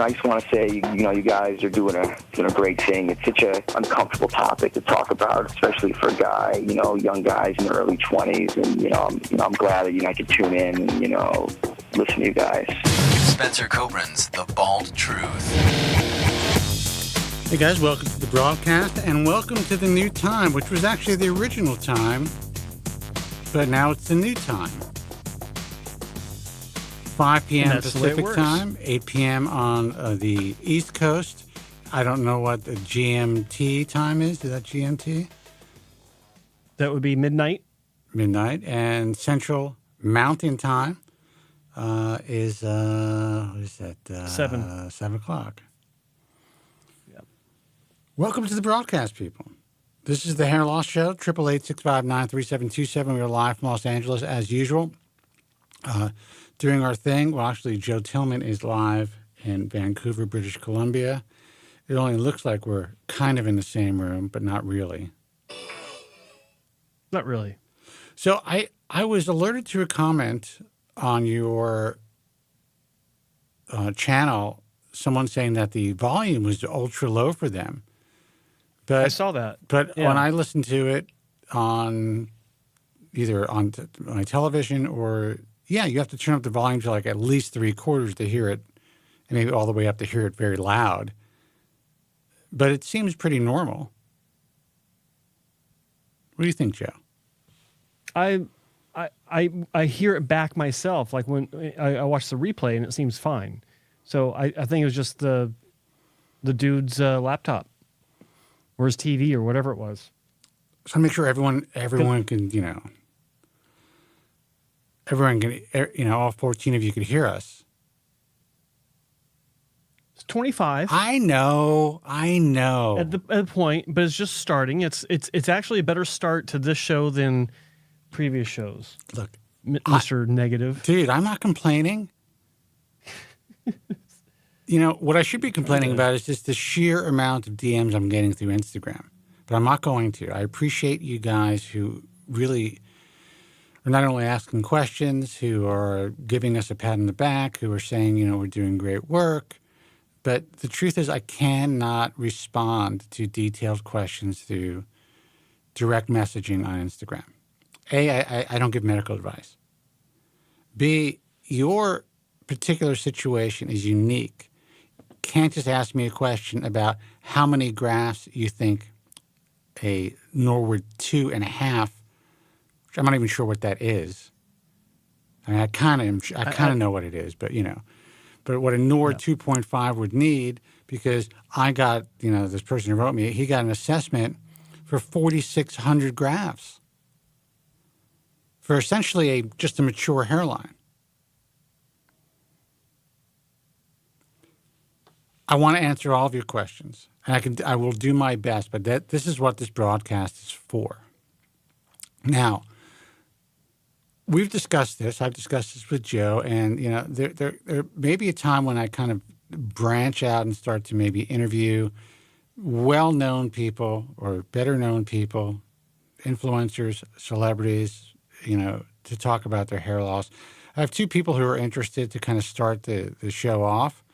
I just want to say, you guys are doing a great thing. It's such an uncomfortable topic to talk about, especially for a guy, young guys in their early 20s. And, I'm glad that, I can tune in and, listen to you guys. Spencer Kobren's The Bald Truth. Hey guys, welcome to the broadcast and welcome to the new time, which was actually the original time, but now it's the new time. 5 p.m. Pacific time, 8 p.m. on the East Coast. I don't know what the GMT time is. Is that GMT? That would be midnight. Midnight. And Central Mountain Time is, what is that? 7 o'clock. Yep. Welcome to the broadcast, people. This is the Hair Loss Show, 888-659-3727. We are live from Los Angeles as usual. Doing our thing. Well, actually, Joe Tillman is live in Vancouver, British Columbia. It only looks like we're kind of in the same room, but not really. Not really. So I was alerted to a comment on your channel, someone saying that the volume was ultra low for them. But I saw that. But when I listened to it on either on my television or... Yeah, you have to turn up the volume to like at least 3/4 to hear it, and maybe all the way up to hear it very loud. But it seems pretty normal. What do you think, Joe? I hear it back myself. Like when I watch the replay, and it seems fine. So I think it was just the dude's laptop or his TV or whatever it was. So make sure everyone can, everyone can, all 14 of you could hear us. It's 25. I know. At the point, but it's just starting. It's actually a better start to this show than previous shows. Look, Mr. Negative. Dude, I'm not complaining. What I should be complaining about is just the sheer amount of DMs I'm getting through Instagram. But I'm not going to. I appreciate you guys who really... are not only asking questions, who are giving us a pat on the back, who are saying, we're doing great work. But the truth is I cannot respond to detailed questions through direct messaging on Instagram. A, I don't give medical advice. B, your particular situation is unique. Can't just ask me a question about how many grafts you think a Norwood 2.5, I'm not even sure what that is. I mean, I kind of know what it is, but but what a Nord 2.5 would need, because I got, this person who wrote me, he got an assessment for 4,600 grafts for essentially just a mature hairline. I want to answer all of your questions, and I will do my best, but this is what this broadcast is for. Now, we've discussed this. I've discussed this with Joe, and there may be a time when I kind of branch out and start to maybe interview well-known people or better-known people, influencers, celebrities, to talk about their hair loss. I have two people who are interested to kind of start the show off,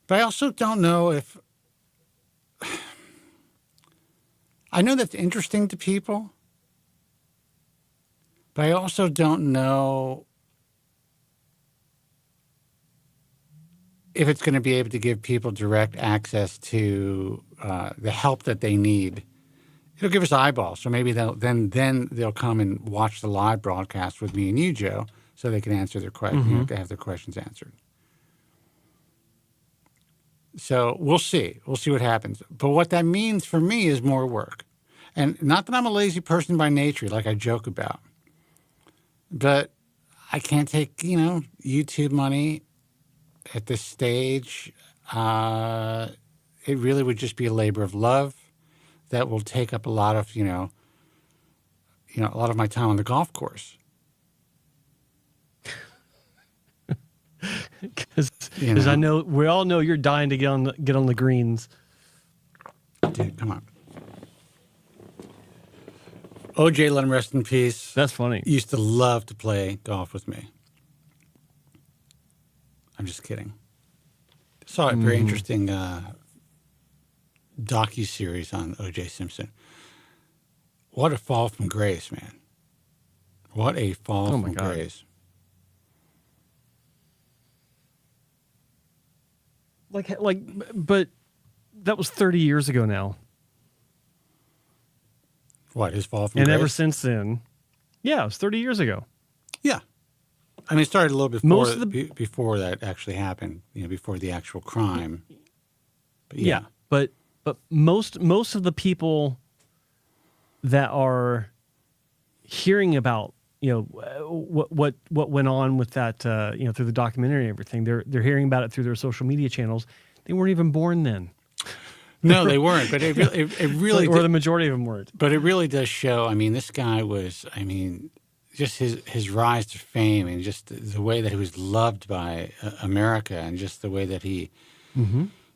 but I also don't know if I know that's interesting to people. But I also don't know if it's going to be able to give people direct access to the help that they need. It'll give us eyeballs, so maybe then they'll come and watch the live broadcast with me and you, Joe, so they can answer their questions, have their questions answered. So we'll see. We'll see what happens. But what that means for me is more work. And not that I'm a lazy person by nature, like I joke about. But I can't take, YouTube money at this stage. It really would just be a labor of love that will take up a lot of, a lot of my time on the golf course. Because we all know you're dying to get on the greens. Dude, come on. OJ, let him rest in peace. That's funny. Used to love to play golf with me. I'm just kidding. Saw a very interesting docu-series on O.J. Simpson. What a fall from grace, man. What a fall Oh my from God. grace. But that was 30 years ago now. What, his fall from And grace? ever since then, yeah, it was 30 years ago. Yeah. I mean, it started a little before, Most of the- before that actually happened, before the actual crime. But Yeah, but most of the people that are hearing about what went on with that through the documentary and everything, they're hearing about it through their social media channels. They weren't even born then. No, they weren't. But it really or the majority of them weren't. But it really does show. I mean, this guy was. I mean, just his rise to fame and just the way that he was loved by America and just the way that he,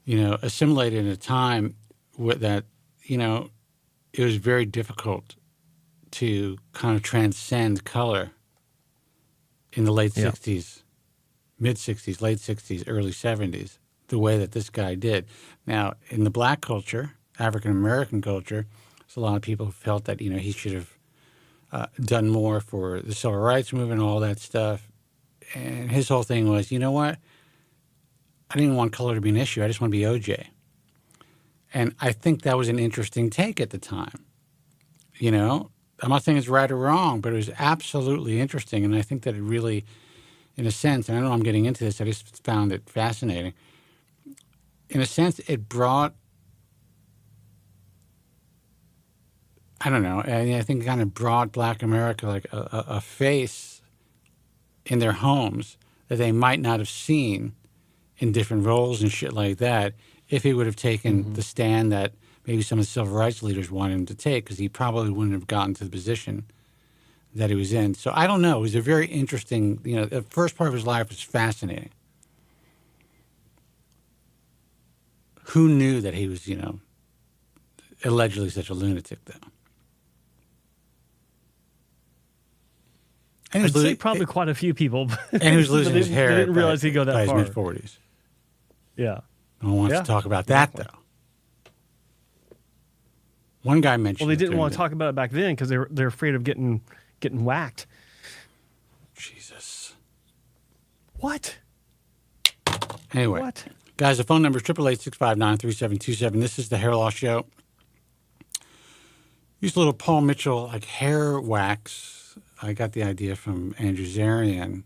assimilated in a time that, it was very difficult to kind of transcend color in the late 60s, mid 60s, late 60s, early 70s, the way that this guy did. Now, in the black culture, African American culture, there's a lot of people who felt that, he should have done more for the civil rights movement and all that stuff. And his whole thing was, you know what? I didn't want color to be an issue. I just want to be OJ. And I think that was an interesting take at the time. I'm not saying it's right or wrong, but it was absolutely interesting. And I think that it really, in a sense, and I know I'm getting into this, I just found it fascinating. In a sense, it brought, I don't know, I think it kind of brought Black America like a face in their homes that they might not have seen in different roles and shit like that if he would have taken the stand that maybe some of the civil rights leaders wanted him to take, because he probably wouldn't have gotten to the position that he was in. So I don't know. It was a very interesting, the first part of his life was fascinating. Who knew that he was, allegedly such a lunatic, though? And I'd say probably quite a few people. And he was losing his hair. They didn't realize he'd go that far. By his mid-40s. Yeah. No one wants to talk about that, though. One guy mentioned. Well, they didn't want to talk about it back then because they're afraid of getting whacked. Jesus. What? Anyway, What? Guys, the phone number is 888-659-3727. This is the Hair Loss Show. Used a little Paul Mitchell like hair wax. I got the idea from Andrew Zarian.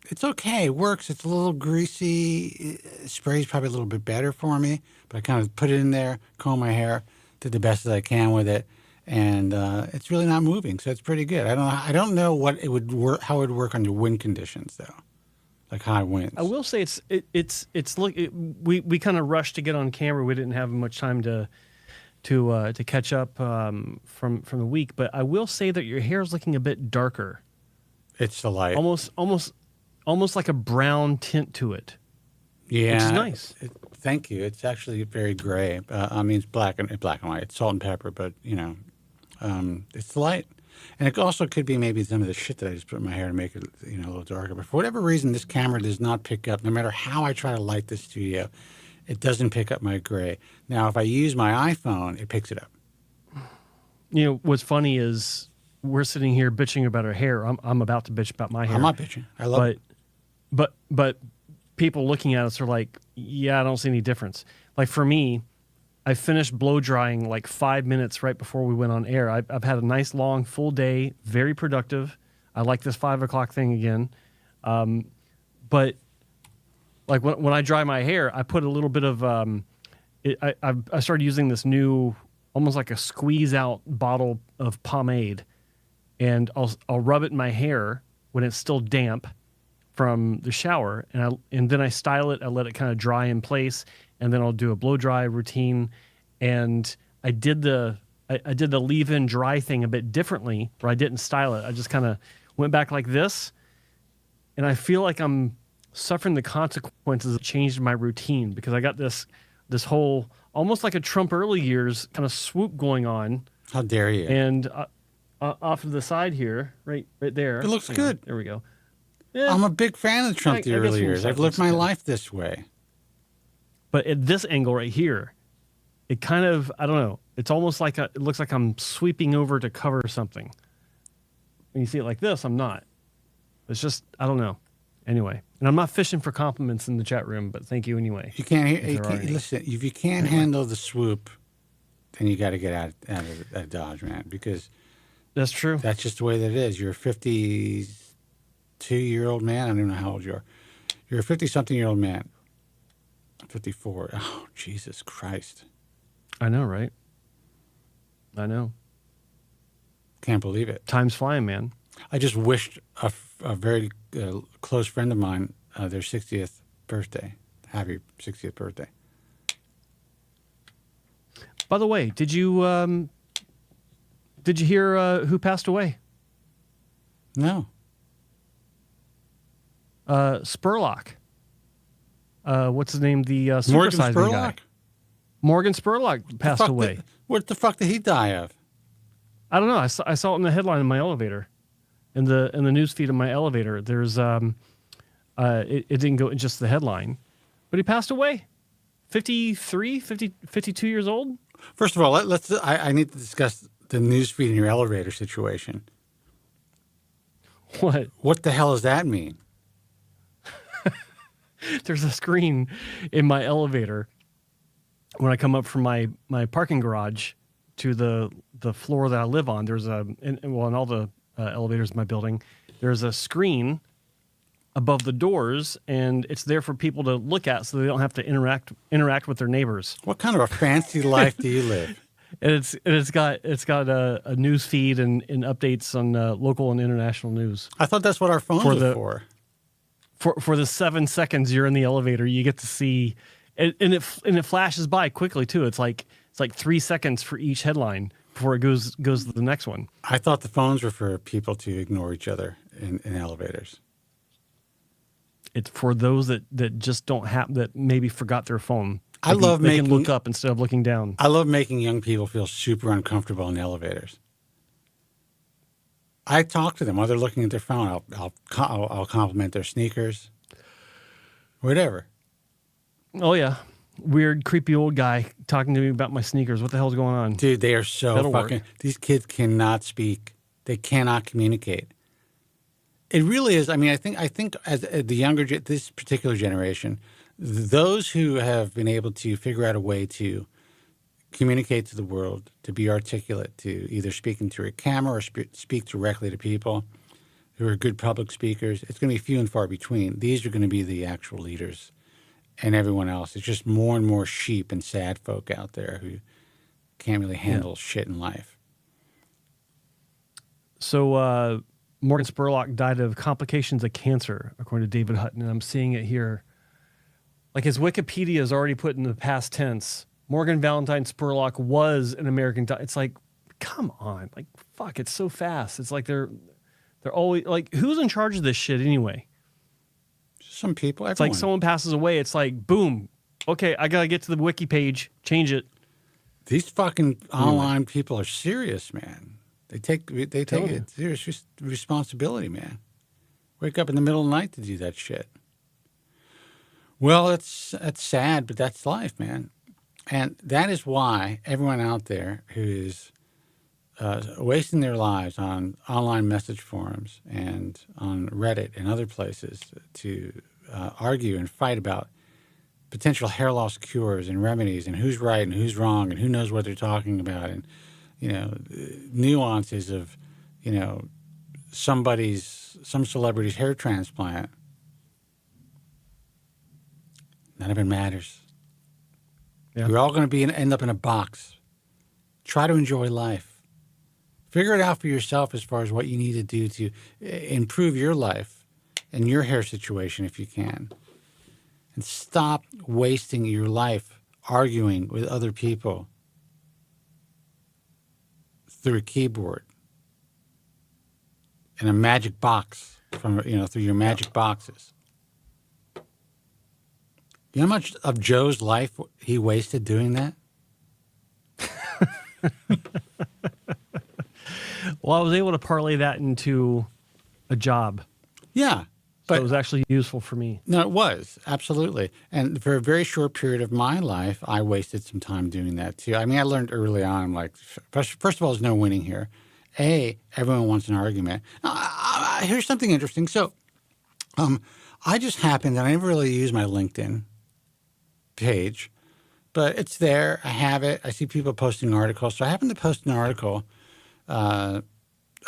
It's okay. It works. It's a little greasy. Spray's probably a little bit better for me, but I kind of put it in there, comb my hair, did the best that I can with it, and it's really not moving, so it's pretty good. I don't know what it would work, how it would work under wind conditions though, like high winds. I will say we kind of rushed to get on camera. We didn't have much time to catch up from the week, but I will say that your hair is looking a bit darker. It's the light, almost like a brown tint to it. Yeah, which is nice. Thank you. It's actually very gray. I mean, it's black and white. It's salt and pepper, but it's light. And it also could be maybe some of the shit that I just put in my hair to make it, a little darker. But for whatever reason, this camera does not pick up. No matter how I try to light the studio, it doesn't pick up my gray. Now, if I use my iPhone, it picks it up. What's funny is we're sitting here bitching about our hair. I'm about to bitch about my hair. I'm not bitching. I love it. But people looking at us are like, yeah, I don't see any difference. Like for me, I finished blow drying like 5 minutes right before we went on air. I've had a nice long full day, very productive. I like this 5 o'clock thing again. But like when I dry my hair, I put a little bit of, I started using this new, almost like a squeeze out bottle of pomade, and I'll rub it in my hair when it's still damp from the shower, and then I style it. I let it kind of dry in place, and then I'll do a blow dry routine. And I did the leave-in dry thing a bit differently, where I didn't style it. I just kind of went back like this, and I feel like I'm suffering the consequences of changing my routine, because I got this whole almost like a Trump early years kind of swoop going on. How dare you? And off of the side here, right there. It looks good. There we go. Yeah. I'm a big fan of Trump the early years. I've lived my life this way. But at this angle right here, it kind of, I don't know. It's almost like it looks like I'm sweeping over to cover something. When you see it like this, I'm not. It's just, I don't know. Anyway, and I'm not fishing for compliments in the chat room, but thank you anyway. You can't, listen, if you can't handle the swoop, then you got to get out of Dodge, man, because that's true. That's just the way that it is. You're a 52-year-old man. I don't even know how old you are. You're a 50-something-year-old man. 54. Oh, Jesus Christ. I know, right? I know. Can't believe it. Time's flying, man. I just wished a very close friend of mine their 60th birthday. Happy 60th birthday. By the way, did you hear who passed away? No. Spurlock. What's his name? The Morgan supersizing Spurlock? guy. Morgan Spurlock passed away. What the fuck did he die of? I don't know. I saw it in the headline in my elevator, in the news feed of my elevator. There's it didn't go in just the headline, but he passed away. 52 years old. First of all, I need to discuss the news feed in your elevator situation. What? What the hell does that mean? There's a screen in my elevator when I come up from my parking garage to the floor that I live on. There's in all the elevators in my building, there's a screen above the doors, and it's there for people to look at so they don't have to interact with their neighbors. What kind of a fancy life do you live? And it's got a news feed and updates on local and international news. I thought that's what our phones were for. For the 7 seconds you're in the elevator, you get to see, and it flashes by quickly too. It's like 3 seconds for each headline before it goes to the next one. I thought the phones were for people to ignore each other in elevators. It's for those that just don't have, that maybe forgot their phone. They can look up instead of looking down. I love making young people feel super uncomfortable in elevators. I talk to them while they're looking at their phone. I'll compliment their sneakers, whatever. Oh yeah, weird, creepy old guy talking to me about my sneakers. What the hell's going on, dude? They are so That'll fucking. Work. These kids cannot speak. They cannot communicate. It really is. I mean, I think as the younger, this particular generation, those who have been able to figure out a way to communicate to the world, to be articulate, to either speak into a camera or speak directly to people who are good public speakers, it's going to be few and far between. These are going to be the actual leaders, and everyone else. It's just more and more sheep and sad folk out there who can't really handle shit in life. So Morgan Spurlock died of complications of cancer, according to David Hutton, and I'm seeing it here. Like his Wikipedia is already put in the past tense. Morgan Valentine Spurlock was an American. It's like, come on, like fuck, it's so fast. It's like they're always like, who's in charge of this shit anyway? Some people. It's like someone passes away. It's like, boom. Okay, I gotta get to the wiki page, change it. These fucking online people are serious, man. They take it serious responsibility, man. Wake up in the middle of the night to do that shit. Well, that's sad, but that's life, man. And that is why everyone out there who is wasting their lives on online message forums and on Reddit and other places to argue and fight about potential hair loss cures and remedies and who's right and who's wrong and who knows what they're talking about and, nuances of, some celebrity's hair transplant. None of it matters. Yeah. You're all going to end up in a box. Try to enjoy life. Figure it out for yourself as far as what you need to do to improve your life and your hair situation if you can. And stop wasting your life arguing with other people through a keyboard in a magic box through your magic boxes. You know how much of Joe's life he wasted doing that? Well, I was able to parlay that into a job. Yeah. So it was actually useful for me. No, it was, absolutely. And for a very short period of my life, I wasted some time doing that too. I mean, I learned early on, I'm like, first of all, there's no winning here. Everyone wants an argument. Here's something interesting. So I just happened, and I never really use my LinkedIn page, but it's there. I have it. I see people posting articles. So I happened to post an article. It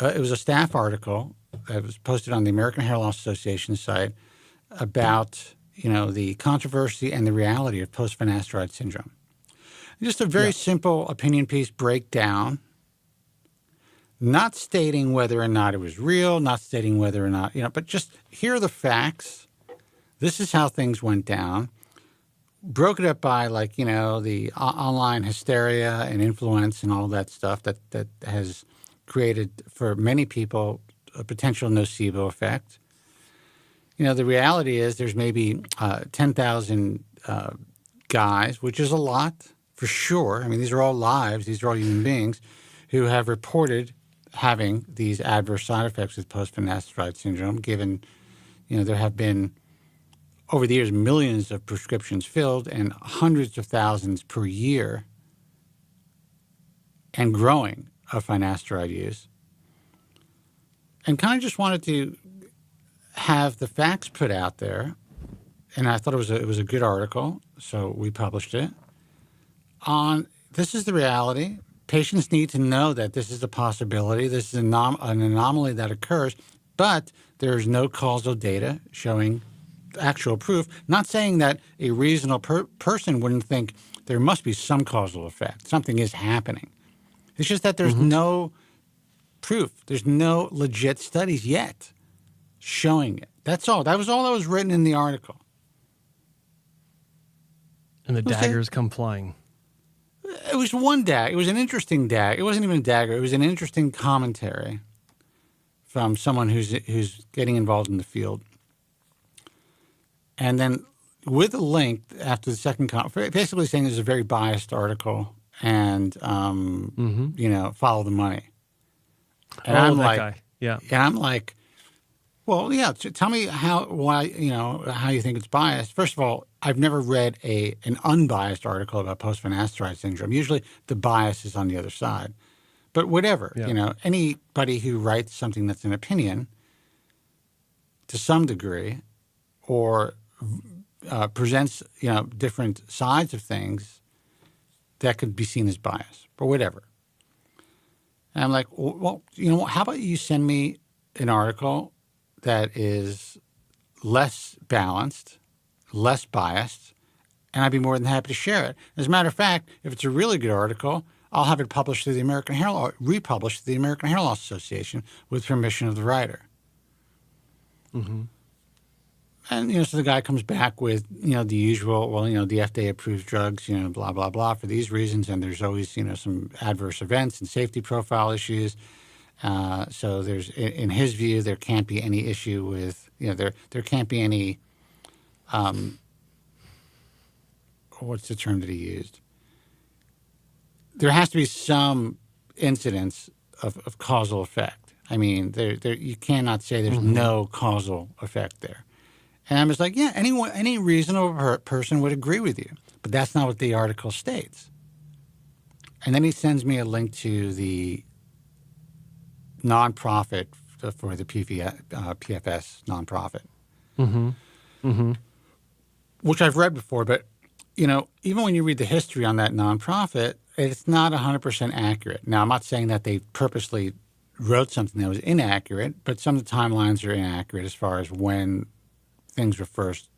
was a staff article that was posted on the American Hair Loss Association site about, the controversy and the reality of post-finasteride syndrome. Just a very simple opinion piece breakdown, not stating whether or not it was real, not stating whether or not, but just here are the facts. This is how things went down. Broke it up by the online hysteria and influence and all that stuff that has created for many people a potential nocebo effect. The reality is there's maybe 10,000 guys, which is a lot for sure. I mean, these are all lives. These are all human beings who have reported having these adverse side effects with post-finasteride syndrome, given, there have been, over the years, millions of prescriptions filled and hundreds of thousands per year and growing of finasteride use. And kind of just wanted to have the facts put out there, and I thought it was a good article, so we published it. This is the reality. Patients need to know that this is a possibility. This is an anomaly that occurs, but there's no causal data showing actual proof. Not saying that a reasonable person wouldn't think there must be some causal effect. Something is happening. It's just that there's no proof. There's no legit studies yet showing it. That's all. That was all that was written in the article. And the daggers come flying. It was one dagger. It was an interesting dagger. It wasn't even a dagger. It was an interesting commentary from someone who's getting involved in the field. And then with a link after the second comment, basically saying it's a very biased article and, follow the money. And I'm like, guy. Yeah. And I'm like, well, yeah, tell me how you think it's biased. First of all, I've never read an unbiased article about post-finasteride syndrome. Usually the bias is on the other side. But whatever, anybody who writes something that's an opinion to some degree or presents, different sides of things that could be seen as bias or whatever. And I'm like, well, how about you send me an article that is less balanced, less biased, and I'd be more than happy to share it. As a matter of fact, if it's a really good article, I'll have it published through republished through the American Hair Loss Association with permission of the writer. Mm-hmm. And, so the guy comes back with, the usual, the FDA approves drugs, blah, blah, blah, for these reasons. And there's always, some adverse events and safety profile issues. So there's, in his view, there can't be any issue with, there can't be any, what's the term that he used? There has to be some incidence of causal effect. I mean, you cannot say there's no causal effect there. And I was like, yeah, any reasonable person would agree with you. But that's not what the article states. And then he sends me a link to the nonprofit for the PFS nonprofit, which I've read before. But, even when you read the history on that nonprofit, it's not 100% accurate. Now, I'm not saying that they purposely wrote something that was inaccurate, but some of the timelines are inaccurate as far as when things were first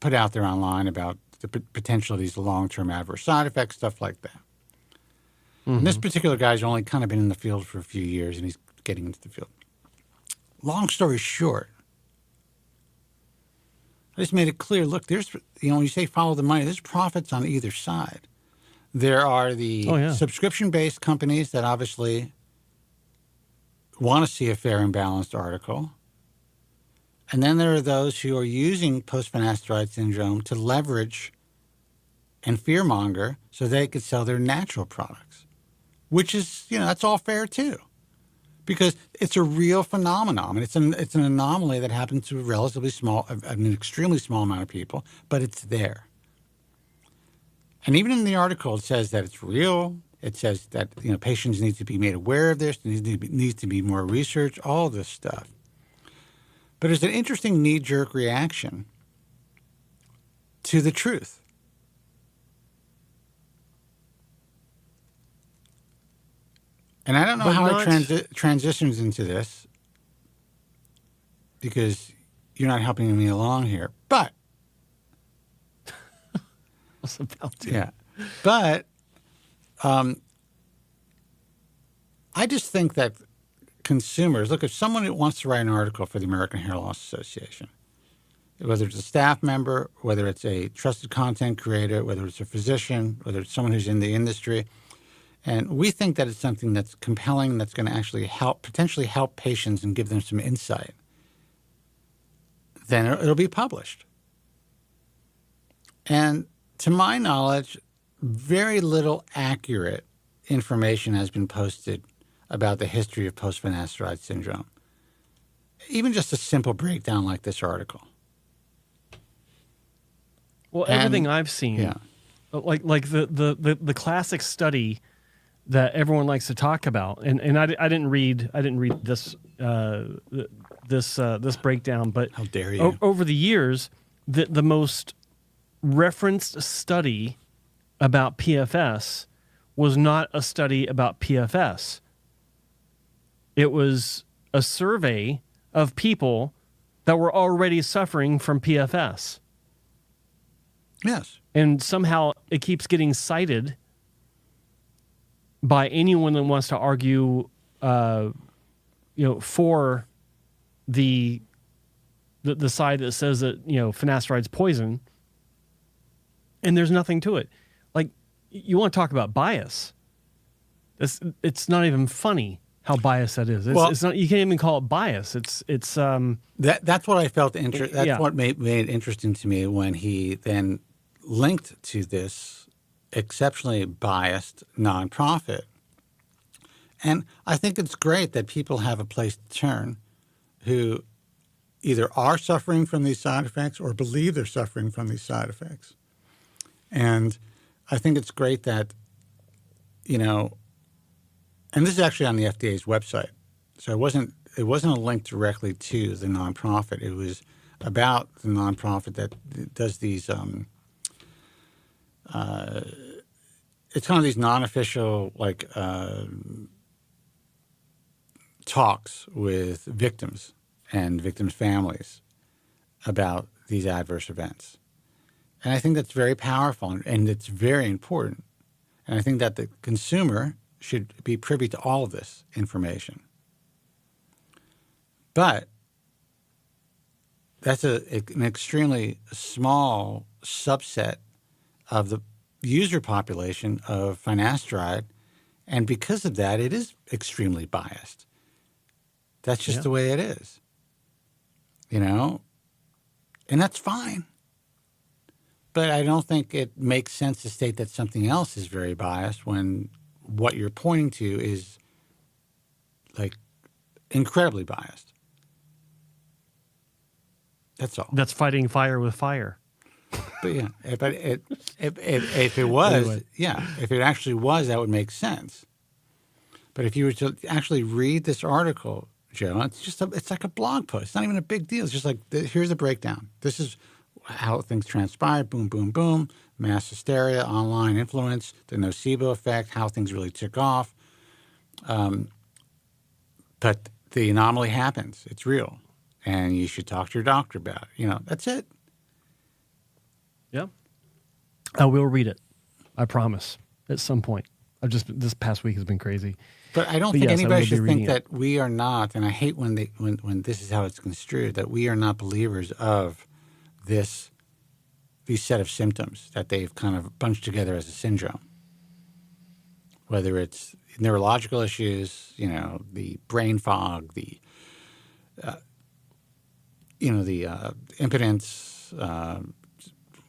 put out there online about the potential of these long-term adverse side effects, stuff like that. Mm-hmm. And this particular guy's only kind of been in the field for a few years, and he's getting into the field. Long story short, I just made it clear, look, there's, when you say follow the money, there's profits on either side. There are the subscription-based companies that obviously want to see a fair and balanced article. And then there are those who are using post-finasteride syndrome to leverage and fearmonger so they could sell their natural products, which is, that's all fair too. Because it's a real phenomenon. It's an anomaly that happens to a relatively small, an extremely small amount of people, but it's there. And even in the article, it says that it's real. It says that patients need to be made aware of this. There needs to be more research. All this stuff. But there's an interesting knee-jerk reaction to the truth. And I don't know how it transitions into this because you're not helping me along here. But I was about to. Yeah. But I just think that consumers, look, if someone wants to write an article for the American Hair Loss Association, whether it's a staff member, whether it's a trusted content creator, whether it's a physician, whether it's someone who's in the industry, and we think that it's something that's compelling, that's going to actually potentially help patients and give them some insight, then it'll be published. And to my knowledge, very little accurate information has been posted about the history of post-finasteride syndrome. Even just a simple breakdown like this article. Well, everything I've seen, like the classic study that everyone likes to talk about, and I didn't read this this breakdown, but how dare you? Over the years, the most referenced study about PFS was not a study about PFS. It was a survey of people that were already suffering from PFS. Yes. And somehow it keeps getting cited by anyone that wants to argue, for the side that says that, finasteride's poison. And there's nothing to it. Like, you want to talk about bias. It's not even funny how biased that is. It's not. You can't even call it bias. It's that's what I felt. That's what made it interesting to me when he then linked to this exceptionally biased nonprofit. And I think it's great that people have a place to turn who either are suffering from these side effects or believe they're suffering from these side effects. And I think it's great that, and this is actually on the FDA's website. So it wasn't a link directly to the nonprofit. It was about the nonprofit that does these, it's kind of these non-official, talks with victims and victims' families about these adverse events. And I think that's very powerful and it's very important. And I think that the consumer should be privy to all of this information. But that's an extremely small subset of the user population of finasteride. And because of that, it is extremely biased. That's just the way it is. And that's fine. But I don't think it makes sense to state that something else is very biased when what you're pointing to is incredibly biased. That's all. That's fighting fire with fire. But if it was, anyway. If it actually was, that would make sense. But if you were to actually read this article, Joe, it's like a blog post. It's not even a big deal. It's just like, here's a breakdown. This is how things transpired, boom, boom, boom, mass hysteria, online influence, the nocebo effect, how things really took off. But the anomaly happens. It's real. And you should talk to your doctor about it. That's it. Yeah. I will read it. I promise. At some point. This past week has been crazy. But I don't think anybody should think that we are not, and I hate when this is how it's construed, that we are not believers of these set of symptoms that they've kind of bunched together as a syndrome. Whether it's neurological issues, the brain fog, the impotence,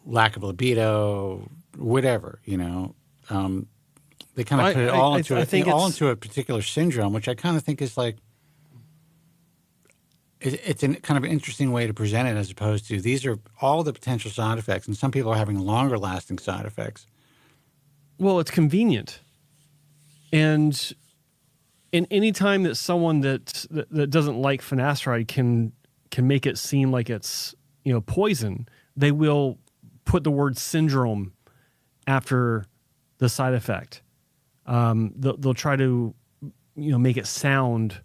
lack of libido, whatever, they kind of put it all into a particular syndrome, which I kind of think is like, it's a kind of an interesting way to present it as opposed to these are all the potential side effects, and some people are having longer lasting side effects. Well, it's convenient. And any time that someone that doesn't like finasteride can make it seem like it's, poison, they will put the word syndrome after the side effect. They'll try to, make it sound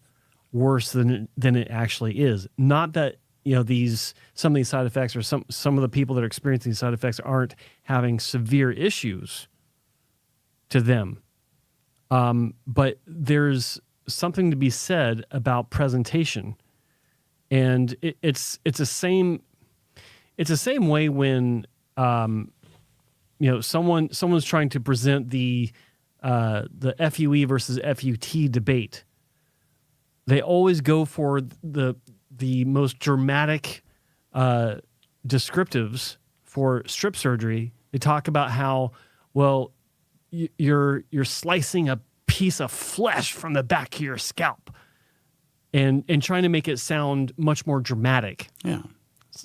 worse than it actually is. Not that, some of these side effects or some of the people that are experiencing these side effects aren't having severe issues to them. But there's something to be said about presentation, and it's the same way when someone's trying to present the FUE versus FUT debate. They always go for the most dramatic descriptives for strip surgery. They talk about how, well, you're slicing a piece of flesh from the back of your scalp, and trying to make it sound much more dramatic. Yeah,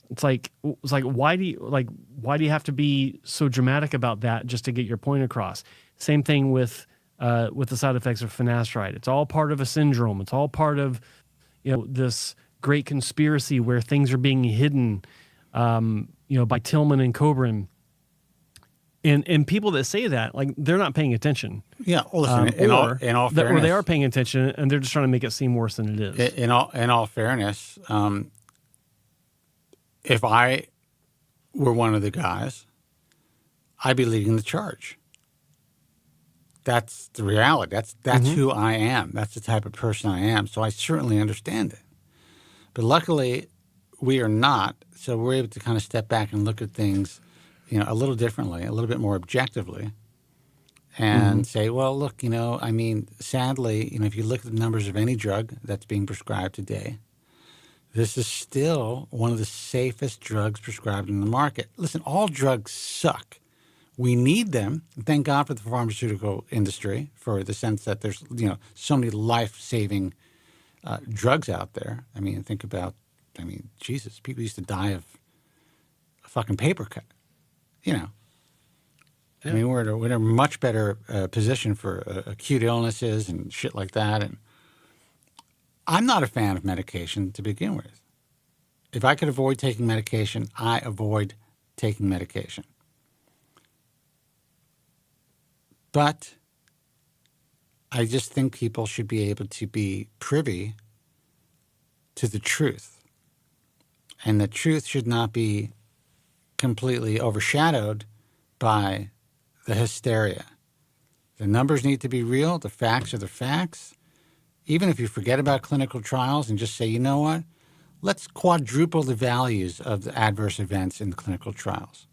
it's like why do you have to be so dramatic about that just to get your point across? Same thing with the side effects of finasteride. It's all part of a syndrome. It's all part of this great conspiracy where things are being hidden by Tillman and Kobren. And people that say that, like, they're not paying attention. Yeah, well, listen, in all fairness, or they are paying attention and they're just trying to make it seem worse than it is. In all fairness, if I were one of the guys, I'd be leading the charge. That's the reality. That's who I am. That's the type of person I am. So I certainly understand it. But luckily, we are not. So we're able to kind of step back and look at things, a little differently, a little bit more objectively, and say, well, look, sadly, if you look at the numbers of any drug that's being prescribed today, this is still one of the safest drugs prescribed in the market. Listen, all drugs suck. We need them. Thank God for the pharmaceutical industry, for the sense that there's, so many life-saving drugs out there. I mean, think about, Jesus, people used to die of a fucking paper cut. Yeah. I mean, we're in a much better position for acute illnesses and shit like that. And I'm not a fan of medication to begin with. If I could avoid taking medication, I avoid taking medication. But I just think people should be able to be privy to the truth. And the truth should not be completely overshadowed by the hysteria. The numbers need to be real. The facts are the facts. Even if you forget about clinical trials and just say, you know what, let's quadruple the values of the adverse events in the clinical trials.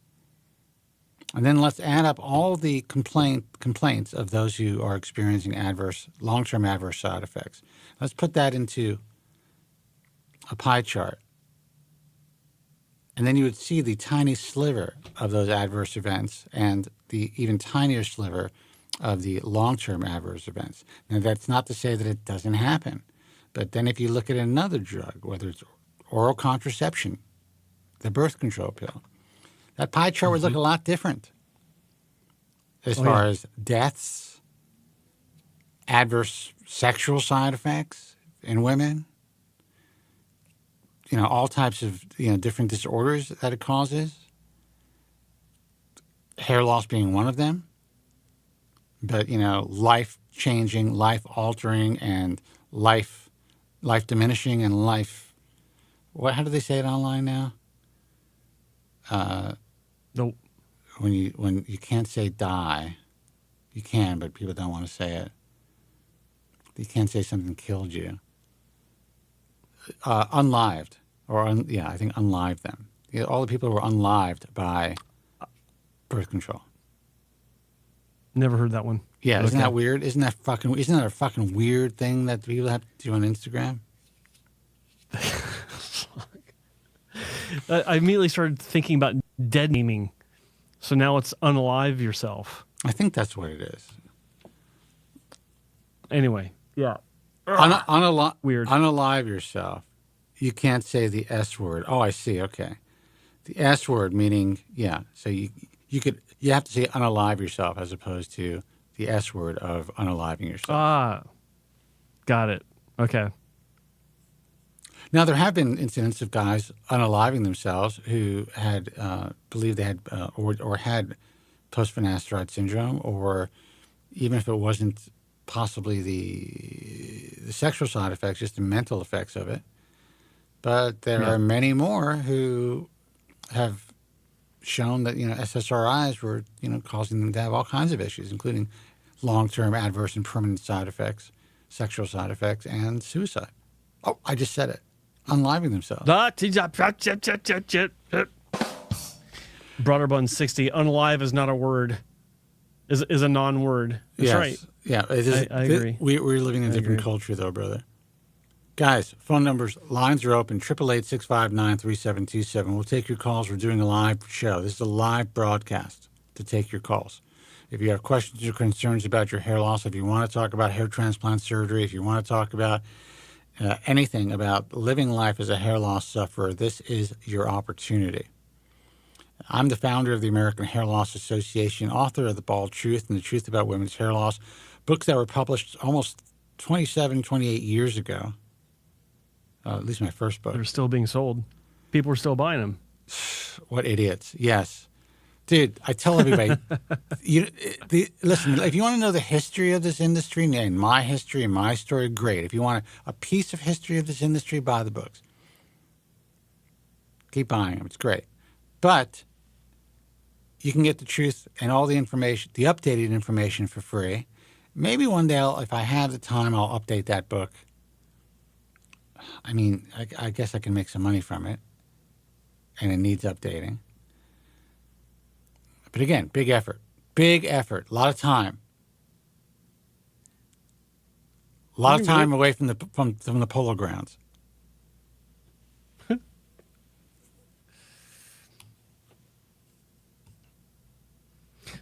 And then let's add up all the complaints of those who are experiencing long-term adverse side effects. Let's put that into a pie chart. And then you would see the tiny sliver of those adverse events and the even tinier sliver of the long-term adverse events. Now, that's not to say that it doesn't happen. But then if you look at another drug, whether it's oral contraception, the birth control pill, that pie chart would look a lot different as far as deaths, adverse sexual side effects in women, all types of, different disorders that it causes, hair loss being one of them, but, life-changing, life-altering, and life-diminishing and how do they say it online now? Nope. When you can't say die, you can, but people don't want to say it. You can't say something killed you. Unlived. I think unlive them. All the people who were unlived by birth control. Never heard that one. Yeah, isn't that weird? Isn't that a fucking weird thing that people have to do on Instagram? I immediately started thinking about dead naming. So now it's unalive yourself. I think that's what it is. Anyway, yeah. Weird. Weird. Unalive yourself. you can't say the S word. Oh, I see. Okay. The S word meaning, yeah. So you have to say unalive yourself as opposed to the S word of unaliving yourself. Ah, got it. Okay. Now, there have been incidents of guys unaliving themselves who had believed they had or had post-finasteride syndrome, or even if it wasn't possibly the sexual side effects, just the mental effects of it. But there are many more who have shown that SSRIs were causing them to have all kinds of issues, including long-term adverse and permanent side effects, sexual side effects, and suicide. Oh, I just said it. Unaliving themselves. Broaderbun 60. Unalive is not a word. Is a non-word. That's yes. right. Yeah, it is, I agree. We're living in a different culture, though, brother. Guys, phone numbers, lines are open, 888-659-3727. We'll take your calls. We're doing a live show. This is a live broadcast to take your calls. If you have questions or concerns about your hair loss, if you want to talk about hair transplant surgery, if you want to talk about anything about living life as a hair loss sufferer, this is your opportunity. I'm the founder of the American Hair Loss Association, author of The Bald Truth and The Truth About Women's Hair Loss, books that were published almost 27, 28 years ago. At least my first book. They're still being sold. People are still buying them. What idiots. Yes. Dude, I tell everybody, listen, if you want to know the history of this industry and my history and my story, great. If you want a piece of history of this industry, buy the books. Keep buying them. It's great. But you can get the truth and all the information, the updated information for free. Maybe one day, if I have the time, I'll update that book. I mean, I guess I can make some money from it, and it needs updating. But again, big effort, a lot of time, away from the polo grounds.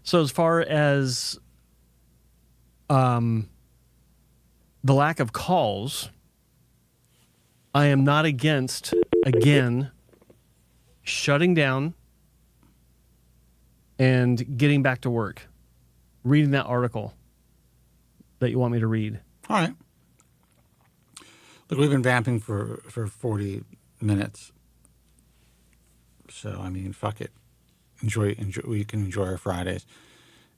So as far as the lack of calls, I am not against, again, shutting down and getting back to work, reading that article that you want me to read. All right. Look, we've been vamping for 40 minutes. So, I mean, fuck it. Enjoy. We can enjoy our Fridays.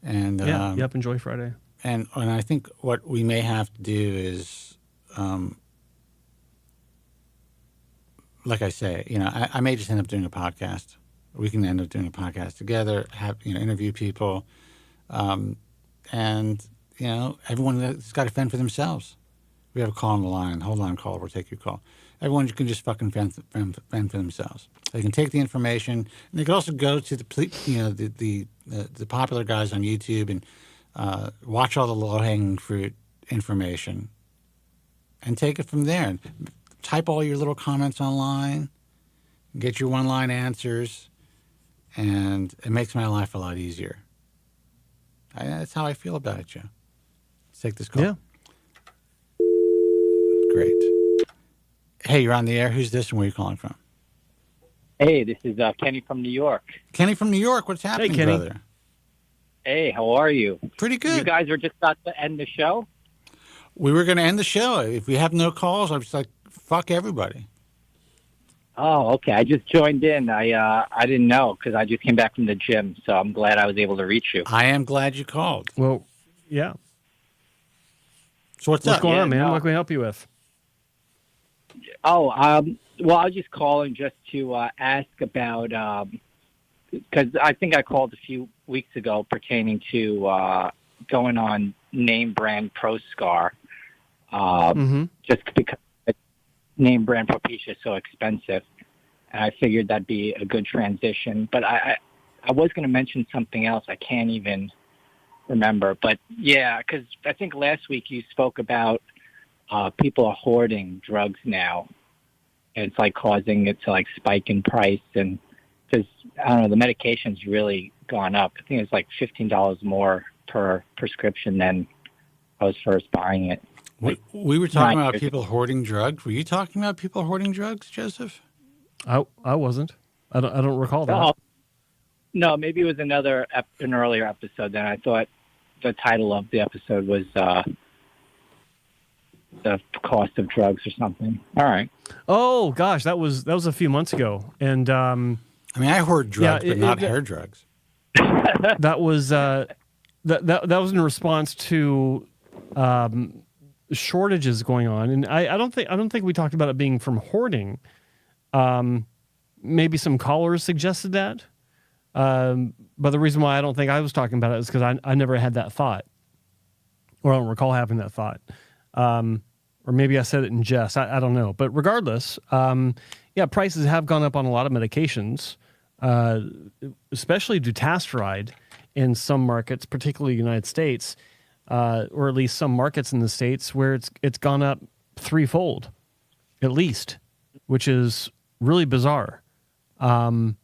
And enjoy Friday. And I think what we may have to do is, like I say, I may just end up doing a podcast. We can end up doing a podcast together, interview people, and everyone has got to fend for themselves. We have a call on the line. Hold on, call. We'll take your call. Everyone can just fucking fend for themselves. They can take the information, and they can also go to the popular guys on YouTube and watch all the low-hanging fruit information, and take it from there. And type all your little comments online, get your one-line answers, and it makes my life a lot easier. That's how I feel about it, Joe. Let's take this call. Yeah. Great. Hey, you're on the air. Who's this and where are you calling from? Hey, this is Kenny from New York. Kenny from New York. What's happening, Kenny. brother? Hey, how are you? Pretty good. You guys are just about to end the show? We were going to end the show. If we have no calls, I was like, fuck everybody. Oh, okay. I just joined in. I didn't know because I just came back from the gym, so I'm glad I was able to reach you. I am glad you called. Well, yeah. So what's What's up? going on, man? no. What can we help you with? Oh, well, I was just calling just to ask about because I think I called a few weeks ago pertaining to going on name brand ProScar, just because name brand Propecia is so expensive, and I figured that'd be a good transition. But I was going to mention something else. I can't even remember. But yeah, because I think last week you spoke about people are hoarding drugs now, and it's like causing it to like spike in price. And because I don't know, the medication's really gone up. I think it's like $15 more per prescription than I was first buying it. We were talking 9 about years people hoarding drugs. Were you talking about people hoarding drugs, Joseph? I wasn't. I don't recall that. Oh, no, maybe it was an earlier episode. Then I thought the title of the episode was the cost of drugs or something. All right. Oh gosh, that was a few months ago, and I mean, I hoard drugs, but not hair drugs. that was that was in response to shortages going on, and I don't think we talked about it being from hoarding. Maybe some callers suggested that, but the reason why I don't think I was talking about it is because I never had that thought, or I don't recall having that thought, or maybe I said it in jest. I don't know, but regardless, prices have gone up on a lot of medications, especially dutasteride in some markets, particularly the United States. Or at least some markets in the States where it's gone up threefold, at least, which is really bizarre. And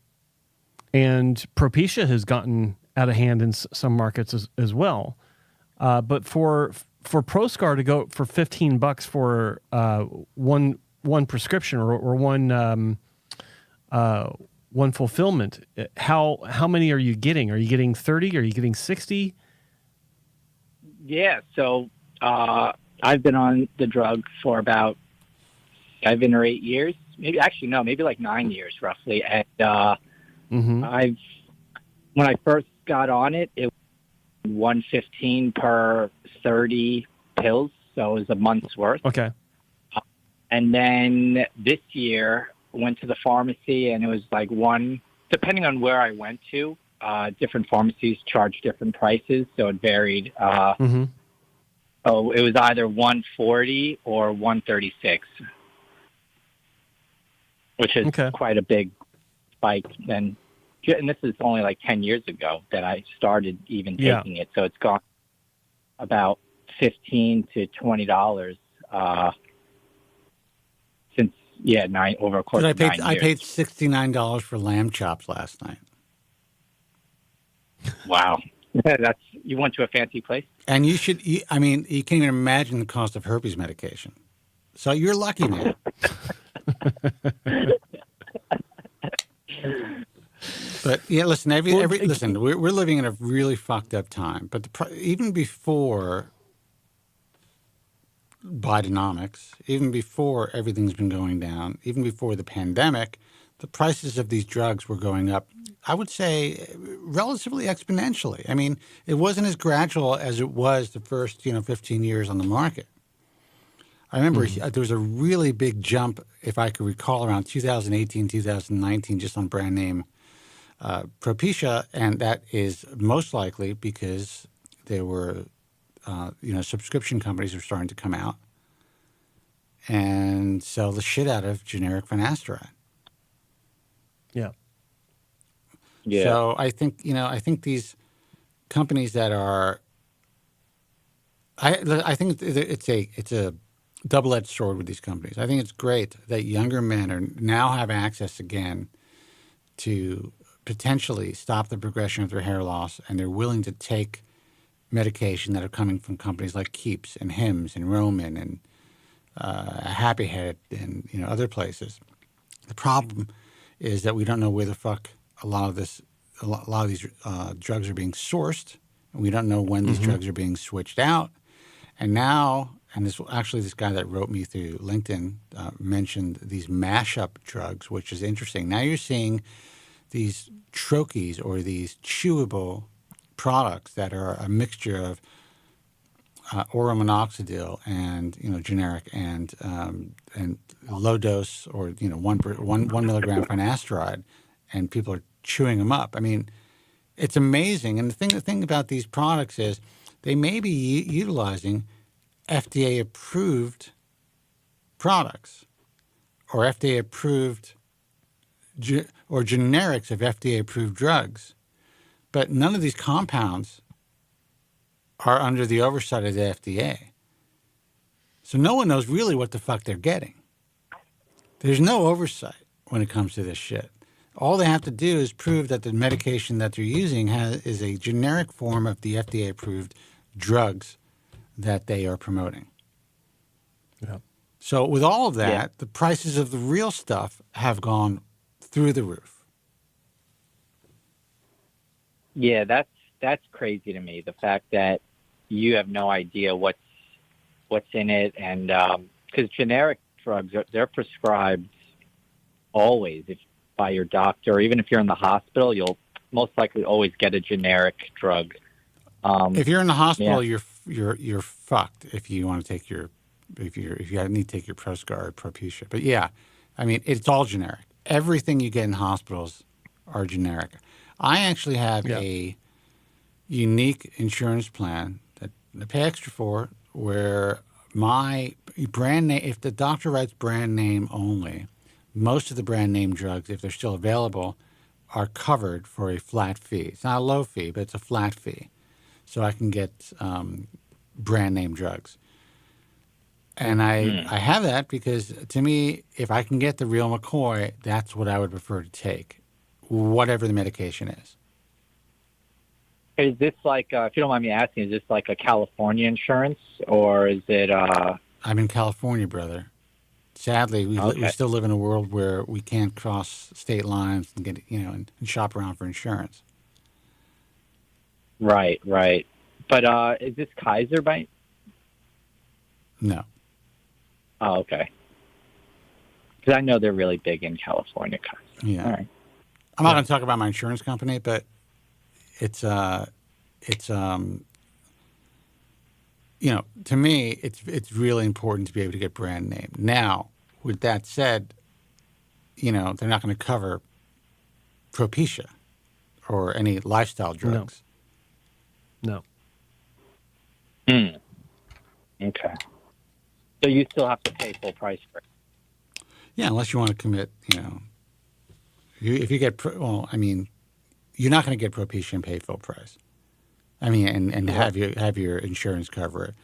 Propecia has gotten out of hand in some markets as well. But for ProScar to go for $15 for one prescription or one fulfillment, how many are you getting? Are you getting 30? Are you getting 60? Yeah, so I've been on the drug for about 7 or 8 years. Maybe like 9 years roughly. And when I first got on it, it was $115 per 30 pills, so it was a month's worth. Okay. And then this year, went to the pharmacy, and it was like depending on where I went to. Different pharmacies charge different prices, so it varied. So it was either $140 or $136, which is quite a big spike. And this is only like 10 years ago that I started even taking it, so it's gone about $15 to $20 since over a course of 9 years. I paid $69 for lamb chops last night. Wow. You went to a fancy place? And you can't even imagine the cost of herpes medication. So you're lucky, man. But yeah, listen, we're living in a really fucked up time. But even before Bidenomics, even before everything's been going down, even before the pandemic, the prices of these drugs were going up, I would say, relatively exponentially. I mean, it wasn't as gradual as it was the first, 15 years on the market. I remember there was a really big jump, if I could recall, around 2018, 2019, just on brand name Propecia, and that is most likely because there were, subscription companies were starting to come out and sell the shit out of generic finasteride. Yeah. Yeah. So I think these companies that are, I think it's a double-edged sword with these companies. I think it's great that younger men now have access again to potentially stop the progression of their hair loss, and they're willing to take medication that are coming from companies like Keeps and Hims and Roman and Happy Head and other places. The problem is that we don't know where the fuck a lot of these drugs are being sourced, and we don't know when these drugs are being switched out. And now, this guy that wrote me through LinkedIn mentioned these mashup drugs, which is interesting. Now you're seeing these troches or these chewable products that are a mixture of oral minoxidil and generic and low dose or 1 milligram finasteride, and people are chewing them up. I mean, it's amazing. And the thing about these products is they may be utilizing FDA approved products or FDA approved or generics of FDA approved drugs, but none of these compounds are under the oversight of the FDA. So no one knows really what the fuck they're getting. There's no oversight when it comes to this shit. All they have to do is prove that the medication that they're using is a generic form of the FDA-approved drugs that they are promoting. Yeah. So with all of that, the prices of the real stuff have gone through the roof. Yeah, that's crazy to me. The fact that you have no idea what's in it, and because generic drugs they're prescribed always by your doctor, or even if you're in the hospital, you'll most likely always get a generic drug. If you're in the hospital, you're fucked if you want to take if you need to take your Proscar or Propecia. But yeah, I mean it's all generic. Everything you get in hospitals are generic. I actually have a unique insurance plan that I pay extra for, where my brand name, if the doctor writes brand name only, most of the brand name drugs, if they're still available, are covered for a flat fee. It's not a low fee, but it's a flat fee. So I can get brand name drugs. And I have that because, to me, if I can get the real McCoy, that's what I would prefer to take, whatever the medication is. Is this like, if you don't mind me asking, is this like a California insurance, or is it? I'm in California, brother. Sadly, we still live in a world where we can't cross state lines and get and shop around for insurance. Right. But is this Kaiser by? No. Oh, okay. Because I know they're really big in California, Kaiser. Yeah. All right. I'm not going to talk about my insurance company, but it's to me, it's really important to be able to get brand name. Now, with that said, they're not going to cover Propecia or any lifestyle drugs. No. Okay. So you still have to pay full price for it. Yeah, unless you want to commit, if you get, you're not going to get Propecia and pay full price. And have your insurance cover it.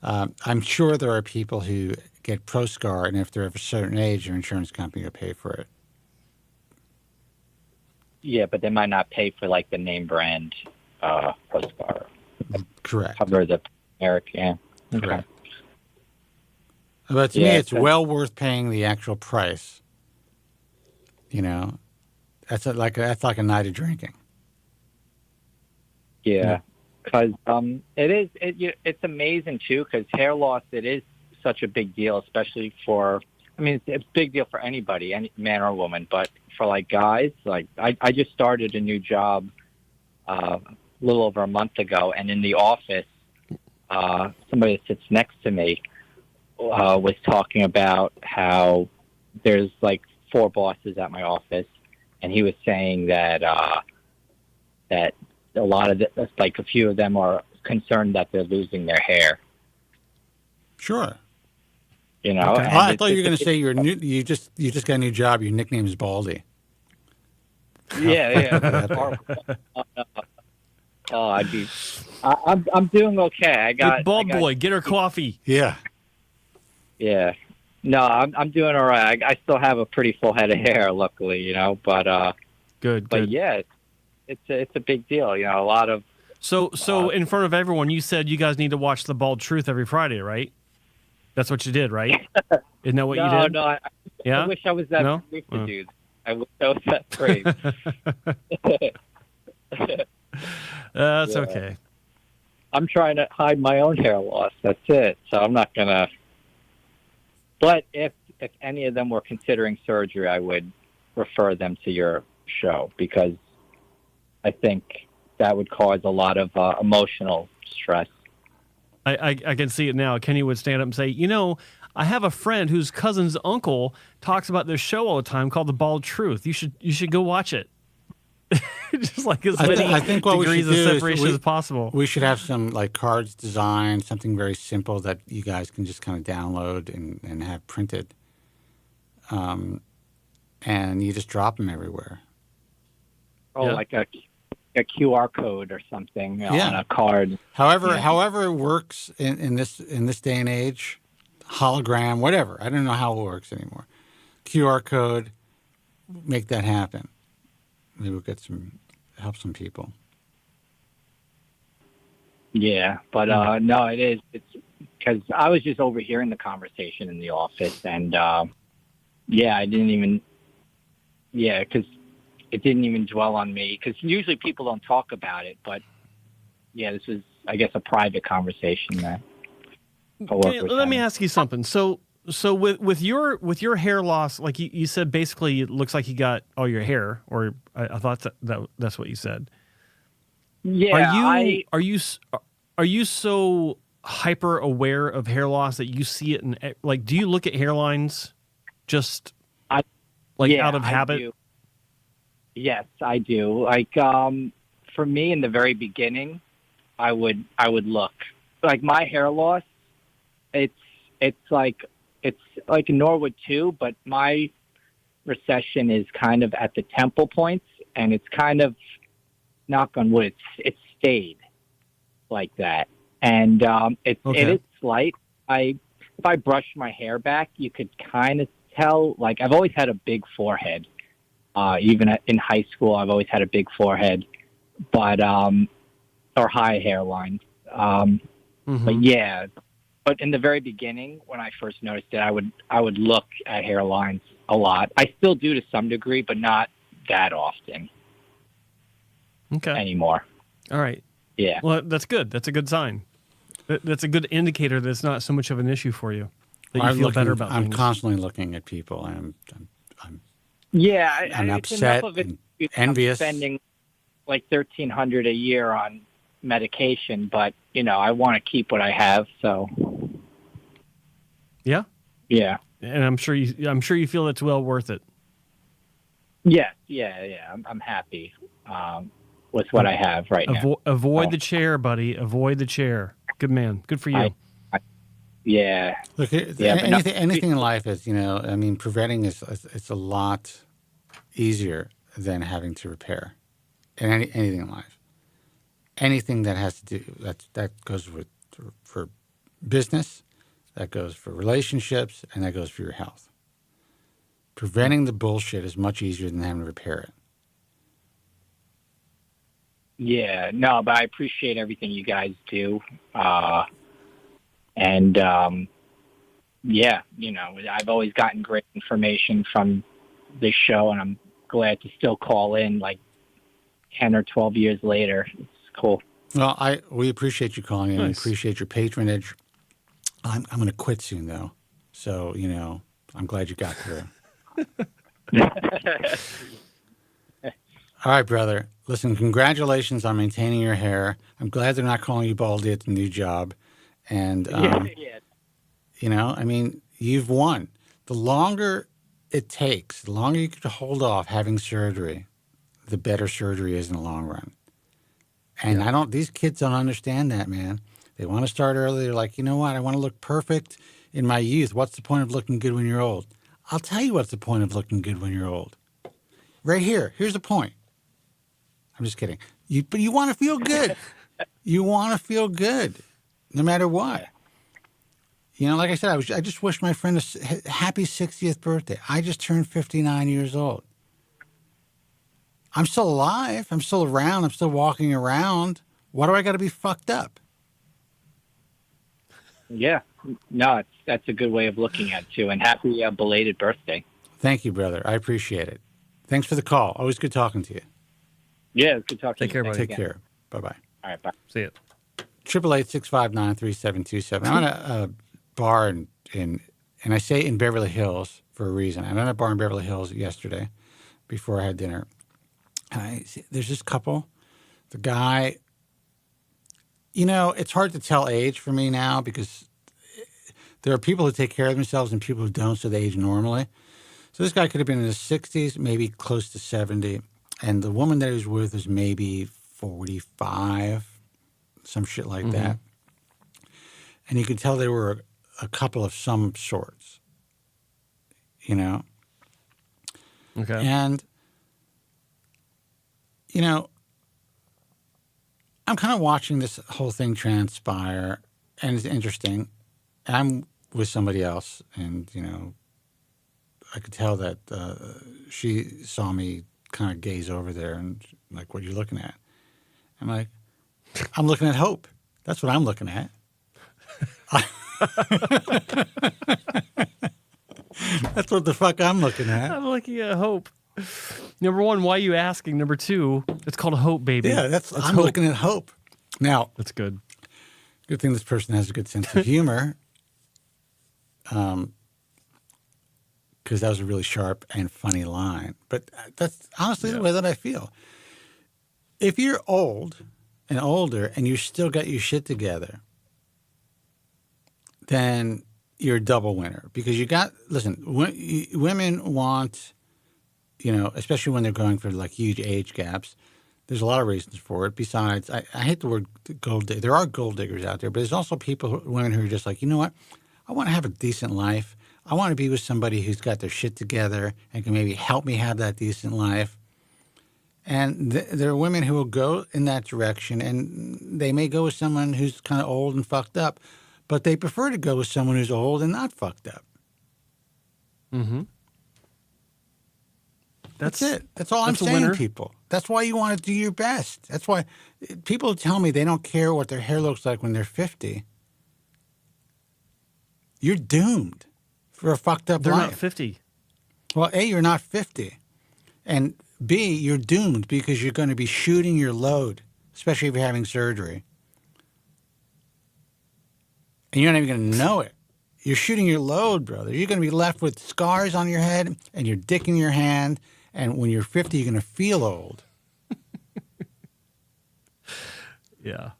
I'm sure there are people who get Proscar, and if they're of a certain age, your insurance company will pay for it. Yeah, but they might not pay for like the name brand Proscar. Correct. Cover the generic, yeah. Correct. Okay. But to me, it's well worth paying the actual price. That's like a night of drinking. Yeah, because it's amazing too. Because hair loss, it is such a big deal, especially for. It's a big deal for anybody, any man or woman. But for like guys, like I just started a new job a little over a month ago, and in the office, somebody that sits next to me was talking about how there's like 4 bosses at my office, and he was saying that that a lot of like a few of them are concerned that they're losing their hair. Sure. Okay. I thought you were going to say you just got a new job. Your nickname is Baldy. Yeah. I'm doing okay. Bald boy, get her coffee. Yeah. Yeah. No, I'm doing all right. I still have a pretty full head of hair, luckily, but Good. But yeah, it's a big deal, a lot of. So in front of everyone, you said you guys need to watch The Bald Truth every Friday, right? That's what you did, right? Isn't that what you did? No, I wish I was that brave to do. I wish I was that brave. That's okay. I'm trying to hide my own hair loss. That's it. So I'm not gonna. But if any of them were considering surgery, I would refer them to your show, because I think that would cause a lot of emotional stress. I can see it now. Kenny would stand up and say, I have a friend whose cousin's uncle talks about this show all the time called The Bald Truth. You should go watch it. Just like as many degrees of separation as possible. We should have some like cards designed, something very simple that you guys can just kind of download and have printed. And you just drop them everywhere. Oh, like a QR code or something on a card. However it works in this day and age, hologram, whatever. I don't know how it works anymore. QR code, make that happen. Maybe we'll help some people. Yeah, but no, it is. It's because I was just overhearing the conversation in the office, and I didn't even, because it didn't even dwell on me, because usually people don't talk about it, but this was, I guess, a private conversation that let me ask you something. So with your hair loss, like you said, basically it looks like you got all your hair, or I thought that's what you said. Yeah. Are you so hyper aware of hair loss that you see it in, like, do you look at hairlines just out of habit? I do. Yes, I do. Like, for me in the very beginning, I would look, like, my hair loss. It's like Norwood too, but my recession is kind of at the temple points, and it's kind of, knock on wood, it's stayed like that, and it is slight. If I brush my hair back, you could kind of tell. Like, I've always had a big forehead. Even in high school, I've always had a big forehead, but or high hairline. But in the very beginning, when I first noticed it, I would look at hairlines a lot. I still do to some degree, but not that often. Anymore. All right. Yeah. Well, that's good. That's a good sign. That's a good indicator that it's not so much of an issue for you. That you feel better about I'm things. constantly looking at people. I'm I'm upset and envious. I'm spending like $1,300 a year on medication, but I want to keep what I have. So. Yeah. Yeah. And I'm sure you feel it's well worth it. Yes. Yeah. I'm happy with what I have right now. Avoid the chair, buddy. Avoid the chair. Good man. Good for you. Look, anything in life is, preventing it's a lot easier than having to repair. And anything in life. Anything that has to do, that goes for business, that goes for relationships, and that goes for your health. Preventing the bullshit is much easier than having to repair it. Yeah, no, but I appreciate everything you guys do. I've always gotten great information from this show, and I'm glad to still call in like 10 or 12 years later. It's cool. Well, we appreciate you calling in. Nice. We appreciate your patronage. I'm going to quit soon, though. So, I'm glad you got through. All right, brother. Listen, congratulations on maintaining your hair. I'm glad they're not calling you baldy at the new job. And, you've won. The longer it takes, the longer you can hold off having surgery, the better surgery is in the long run. And these kids don't understand that, man. They want to start early. They're like, you know what? I want to look perfect in my youth. What's the point of looking good when you're old? I'll tell you what's the point of looking good when you're old. Right here. Here's the point. I'm just kidding. But you want to feel good. You want to feel good no matter what. Like I said, I just wished my friend a happy 60th birthday. I just turned 59 years old. I'm still alive. I'm still around. I'm still walking around. Why do I got to be fucked up? Yeah. No, that's a good way of looking at it, too. And happy belated birthday. Thank you, brother. I appreciate it. Thanks for the call. Always good talking to you. Yeah, it's good talking to you. Take care, buddy. Take care. Bye-bye. All right, bye. See you. 888-659-3727. I'm at a bar and I say in Beverly Hills for a reason. I'm at a bar in Beverly Hills yesterday before I had dinner. And there's this couple. The guy, it's hard to tell age for me now because there are people who take care of themselves and people who don't, so they age normally. So this guy could have been in his 60s, maybe close to 70. And the woman that he was with was maybe 45, some shit like that. And you could tell they were a couple of some sorts, Okay. And, I'm kind of watching this whole thing transpire, and it's interesting. I'm with somebody else, and, I could tell that she saw me kind of gaze over there and like, what are you looking at? I'm like, I'm looking at hope. That's what I'm looking at. That's what the fuck I'm looking at. I'm looking at hope. Number one, why are you asking? Number two, it's called hope, baby. Yeah, I'm hope. looking at hope. Now, That's good. good thing this person has a good sense of humor. Because that was a really sharp and funny line. But that's honestly the way that I feel. If you're old and older and you still got your shit together, then you're a double winner. Because listen, women want, especially when they're going for like huge age gaps, there's a lot of reasons for it. Besides, I hate the word gold digger. There are gold diggers out there, but there's also women who are just like, you know what? I want to have a decent life. I want to be with somebody who's got their shit together and can maybe help me have that decent life. And there are women who will go in that direction, and they may go with someone who's kind of old and fucked up, but they prefer to go with someone who's old and not fucked up. Mm-hmm. That's it. That's all I'm saying, people. That's why you want to do your best. That's why people tell me they don't care what their hair looks like when they're 50. You're doomed for a fucked up life. They're not 50. Well, A, you're not 50. And B, you're doomed because you're going to be shooting your load, especially if you're having surgery. And you're not even going to know it. You're shooting your load, brother. You're going to be left with scars on your head and your dick in your hand. And when you're 50, you're going to feel old. Yeah.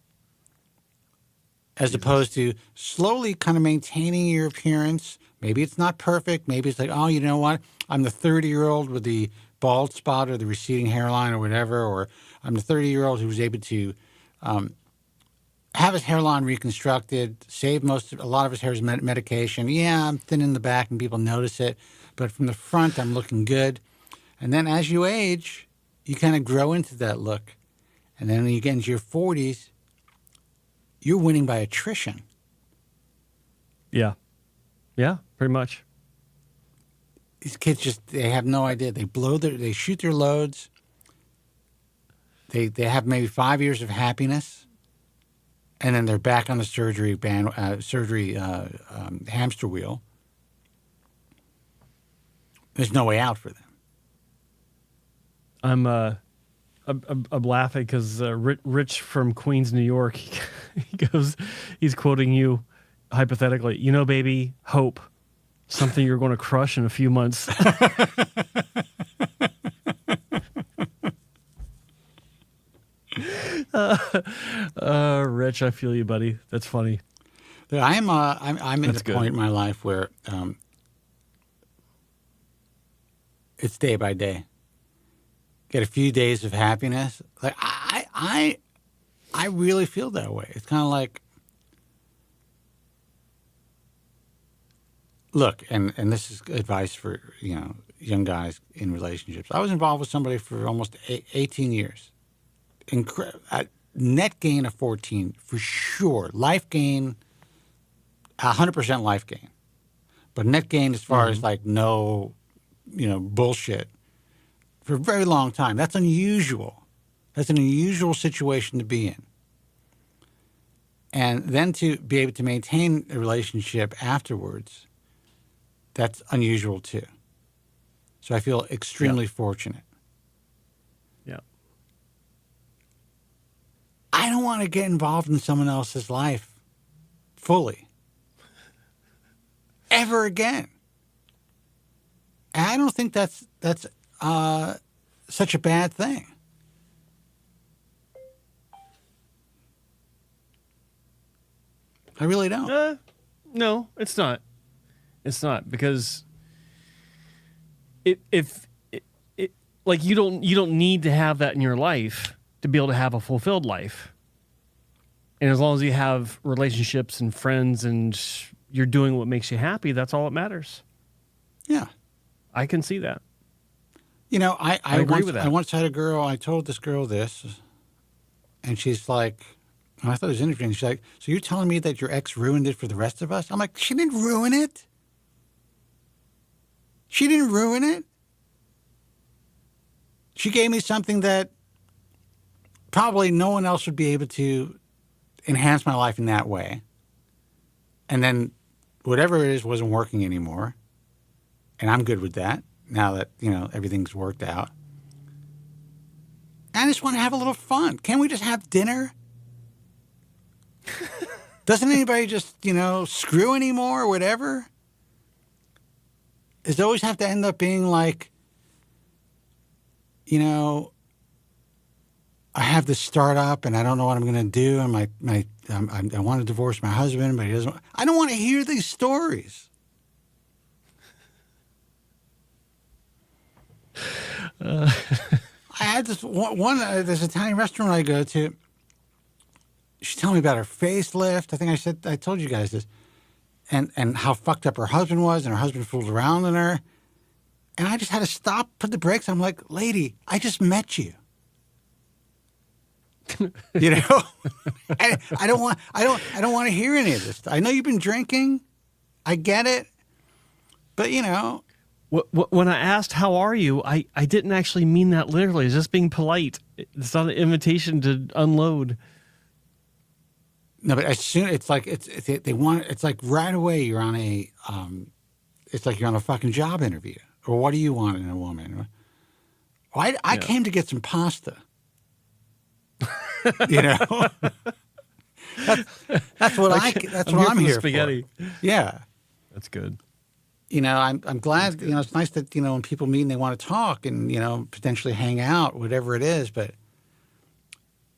As opposed to slowly kind of maintaining your appearance. Maybe it's not perfect. Maybe it's like, oh, you know what? I'm the 30-year-old with the bald spot or the receding hairline or whatever. Or I'm the 30-year-old who was able to have his hairline reconstructed, save a lot of his hair's medication. Yeah, I'm thin in the back and people notice it. But from the front, I'm looking good. And then as you age, you kind of grow into that look. And then when you get into your 40s, you're winning by attrition. Yeah. Yeah, pretty much. These kids they have no idea. They shoot their loads. They have maybe 5 years of happiness. And then they're back on the surgery hamster wheel. There's no way out for them. I'm laughing because Rich from Queens, New York, he's quoting you hypothetically. You know, baby, hope. Something you're going to crush in a few months. Rich, I feel you, buddy. That's funny. I'm at a point in my life where it's day by day. Get a few days of happiness. Like I really feel that way. It's kind of like, look, and this is advice for young guys in relationships. I was involved with somebody for almost 18 years. Net gain of 14 for sure. Life gain, 100% life gain. But net gain as far as like no, bullshit for a very long time. That's unusual. That's an unusual situation to be in. And then to be able to maintain a relationship afterwards, that's unusual too. So I feel extremely fortunate. Yeah. I don't want to get involved in someone else's life fully. Ever again. And I don't think that's such a bad thing. I really don't. No, it's not. It's not because like you don't need to have that in your life to be able to have a fulfilled life. And as long as you have relationships and friends and you're doing what makes you happy, that's all that matters. Yeah. I can see that. I agree with that. I once had a girl, I told this girl this, and she's like, and I thought it was interesting. She's like, so you're telling me that your ex ruined it for the rest of us? I'm like, she didn't ruin it. She didn't ruin it. She gave me something that probably no one else would be able to enhance my life in that way. And then whatever it is wasn't working anymore. And I'm good with that now that, everything's worked out. I just want to have a little fun. Can't we just have dinner? Doesn't anybody just, screw anymore or whatever? Does it always have to end up being like, I have this startup and I don't know what I'm going to do, and I want to divorce my husband, but he doesn't. I don't want to hear these stories. I had this one this Italian restaurant I go to. She's telling me about her facelift. I think I told you guys this, and how fucked up her husband was, and her husband fooled around on her. And I just had to stop, put the brakes. I'm like, lady, I just met you. I don't want to hear any of this. I know you've been drinking. I get it. But when I asked how are you, I didn't actually mean that literally. It's just being polite. It's not an invitation to unload. No, but as soon it's like they want, it's like right away you're on a it's like you're on a fucking job interview. Or what do you want in a woman? Well, I came to get some pasta. That's what that's what I'm here spaghetti. For. Yeah. That's good. I'm glad, it's nice that, when people meet and they want to talk and, potentially hang out, whatever it is, but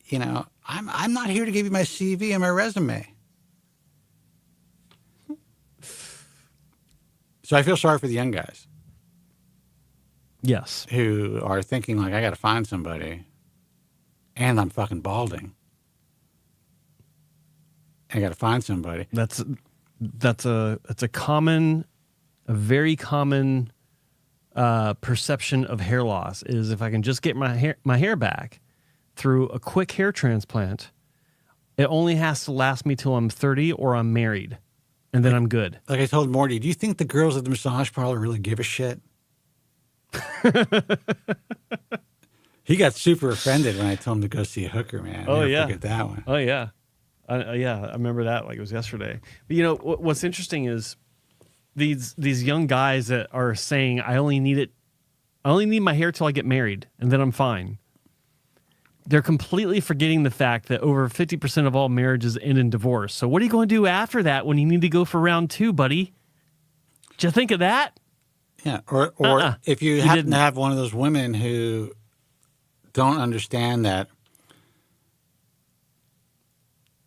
I'm not here to give you my CV and my resume. So I feel sorry for the young guys. Yes. Who are thinking like, I got to find somebody and I'm fucking balding. I got to find somebody. That's a very common perception of hair loss is if I can just get my hair back through a quick hair transplant, it only has to last me till I'm 30 or I'm married, and then I'm good. Like I told Morty, do you think the girls at the massage parlor really give a shit? He got super offended when I told him to go see a hooker, man. Oh, Never yeah. forget that one. Oh, yeah. I remember that like it was yesterday. But what's interesting is these young guys that are saying, I only need my hair till I get married, and then I'm fine. They're completely forgetting the fact that over 50% of all marriages end in divorce. So what are you going to do after that when you need to go for round 2, buddy? Did you think of that? Yeah, or if you happen to have one of those women who don't understand that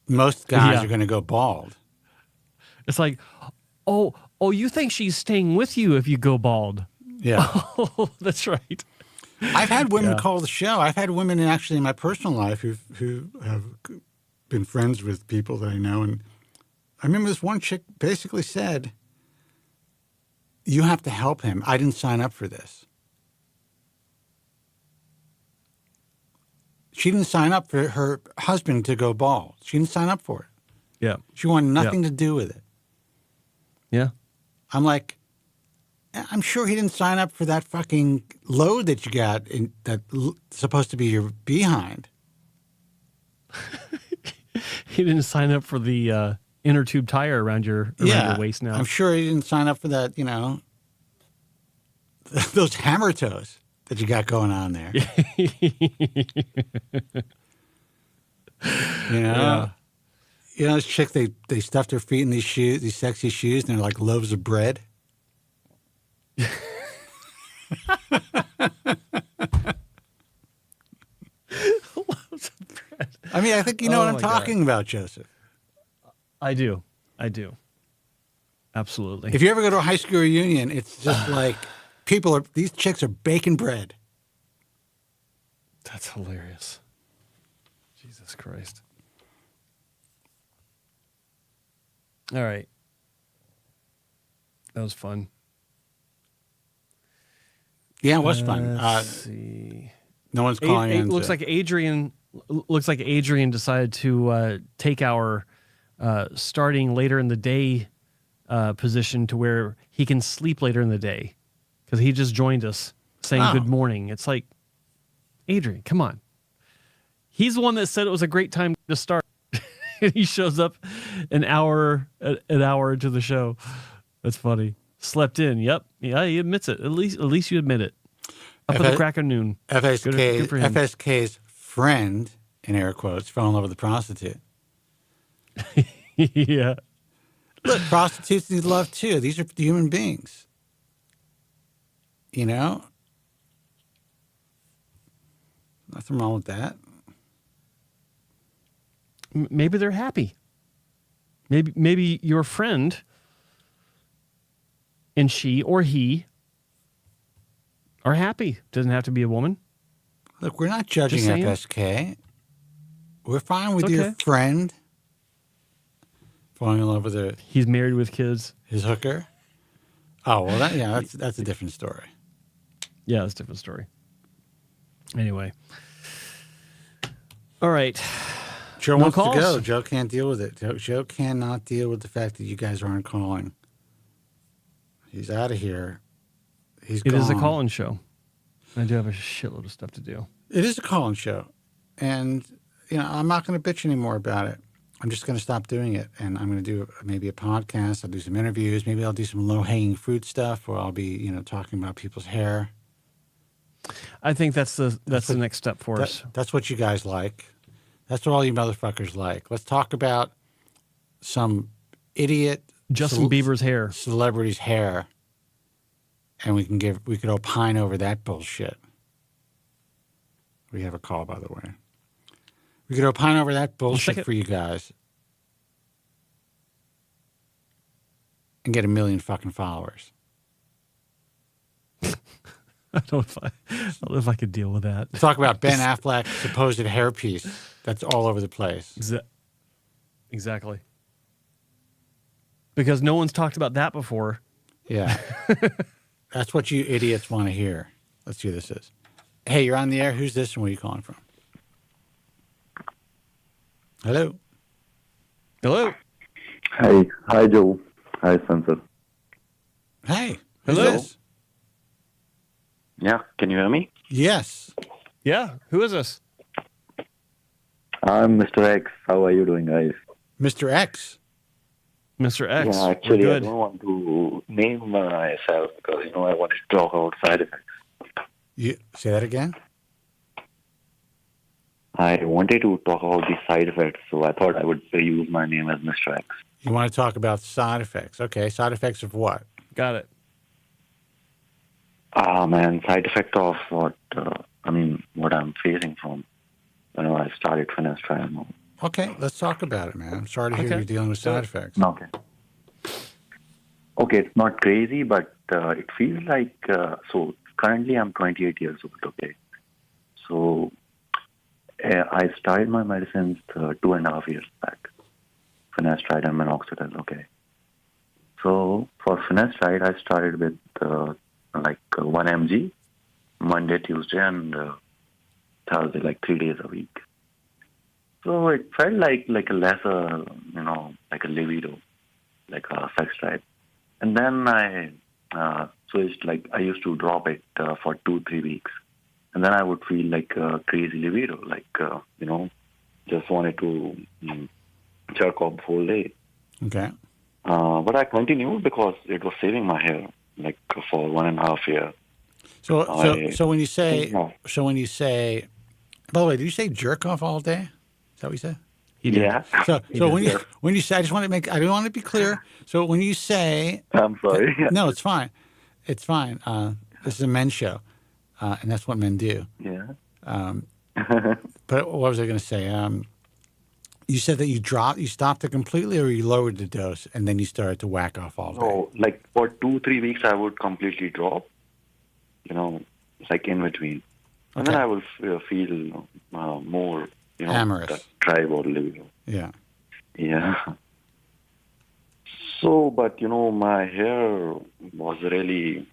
most guys are going to go bald. It's like, oh, you think she's staying with you if you go bald? Yeah. Oh, that's right. I've had women call the show. I've had women actually in my personal life who have been friends with people that I know. And I remember this one chick basically said, you have to help him. I didn't sign up for this. She didn't sign up for her husband to go bald. She didn't sign up for it. Yeah. She wanted nothing to do with it. Yeah. I'm like, I'm sure he didn't sign up for that fucking load that you got that's supposed to be your behind. He didn't sign up for the inner tube tire around your waist now. I'm sure he didn't sign up for that, those hammer toes that you got going on there. Yeah. This chick, they stuffed her feet in these sexy shoes, and they're like loaves of bread. I mean, I think you know what I'm talking about, Joseph. I do. Absolutely. If you ever go to a high school reunion, it's just like these chicks are baking bread. That's hilarious. Jesus Christ. All right. That was fun. Yeah, it was fun. Let's see. No one's calling in. Looks like Adrian decided to take our starting later in the day position to where he can sleep later in the day because he just joined us saying good morning. It's like, Adrian, come on. He's the one that said it was a great time to start. He shows up an hour into the show. That's funny. Slept in. Yep. Yeah, he admits it. At least you admit it. Up at the crack of noon. Good for him. FSK's friend, in air quotes, fell in love with a prostitute. Yeah. Look, prostitutes need love too. These are human beings. You know? Nothing wrong with that. Maybe they're happy. Maybe your friend and she or he are happy. Doesn't have to be a woman. Look, we're not judging FSK. We're fine with your friend falling in love with He's married with kids. His hooker. Oh well, that's a different story. Yeah, that's a different story. Anyway, all right. Joe wants to go. Joe can't deal with it. Joe cannot deal with the fact that you guys aren't calling. He's out of here. It is a call-in show. I do have a shitload of stuff to do. It is a call-in show. And, I'm not going to bitch anymore about it. I'm just going to stop doing it. And I'm going to do maybe a podcast. I'll do some interviews. Maybe I'll do some low-hanging fruit stuff where I'll be, talking about people's hair. I think that's the next step for us. That's what you guys like. That's what all you motherfuckers like. Let's talk about some idiot Justin Bieber's hair. Celebrity's hair. And we could opine over that bullshit. We have a call, by the way. We could opine over that bullshit for you guys. And get 1 million fucking followers. I don't know if I could deal with that. Talk about Ben Affleck's supposed hairpiece that's all over the place. Exactly. Because no one's talked about that before. Yeah. That's what you idiots want to hear. Let's see who this is. Hey, you're on the air. Who's this and where are you calling from? Hello? Hello? Hi, Joe. Hi, Spencer. Hey. Hello? Who's this? Yeah, can you hear me? Yes. Yeah, who is this? I'm Mr. X. How are you doing, guys? Mr. X. Mr. X. Yeah, actually, we're I good. don't want to name myself because, I wanted to talk about side effects. You say that again? I wanted to talk about the side effects, so I thought I would use my name as Mr. X. You want to talk about side effects. Okay, side effects of what? Got it. Man, side effect of what I'm facing from when I started finasteride. Okay, let's talk about it, man. I'm sorry to hear you're dealing with side effects. Okay. Okay, it's not crazy, but it feels like, so currently I'm 28 years old, okay? So I started my medicines 2.5 years back. Finasteride and minoxidil, okay? So for finasteride, I started with 1 mg, Monday, Tuesday, and Thursday, like 3 days a week. So it felt like a lesser, like a libido, like a sex drive. And then I switched, I used to drop it for 2-3 weeks. And then I would feel like a crazy libido, just wanted to jerk off the whole day. Okay. But I continued because it was saving my hair, for 1.5 years. So when you say, by the way, did you say jerk off all day? Is that what you said? Yeah. So when you say, I don't want to be clear. So when you say, I'm sorry. No, it's fine. It's fine. This is a men's show, and that's what men do. Yeah. But what was I going to say? You said that you stopped it completely, or you lowered the dose, and then you started to whack off all day. So, for 2-3 weeks, I would completely drop, in between. And then I will feel more, amorous. That drive or libido. Yeah. Yeah. So, but, my hair was really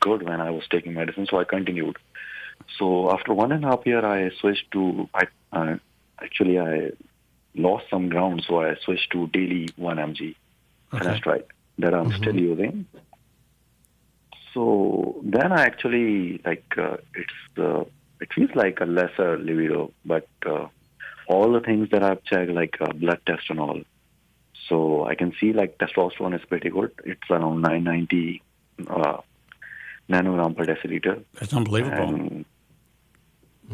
good when I was taking medicine, so I continued. So after 1.5 years, I switched to, I lost some ground, so I switched to daily 1 mg finasteride that I'm still using. So then I actually, it feels like a lesser libido, but all the things that I've checked, blood test and all, So I can see like testosterone is pretty good. It's around 990 nanogram per deciliter. That's unbelievable. And,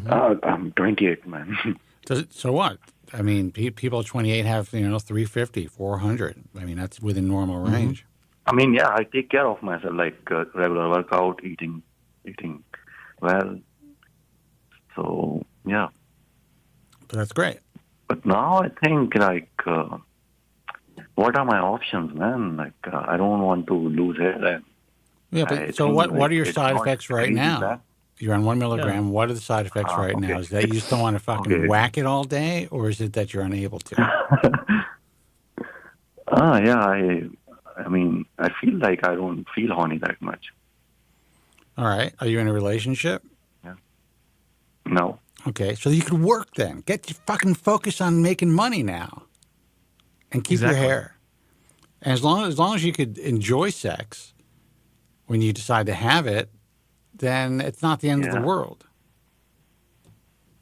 I'm 28, man. So what? I mean, people at 28 have 350, 400. I mean, that's within normal range. I mean, yeah, I take care of myself, like regular workout, eating well. So yeah. But that's great. But now I think like, what are my options, man? Like, I don't want to lose hair. Yeah, but so what are your side effects right now? Bad. You're on 1 milligram. Yeah. What are the side effects right now? Is that you just don't want to fucking whack it all day, or is it that you're unable to? Yeah. I mean, I feel like I don't feel horny that much. All right. Are you in a relationship? Yeah. No. Okay. So you could work then. Get your fucking focus on making money now, and keep your hair. And as long as you could enjoy sex when you decide to have it, then it's not the end of the world.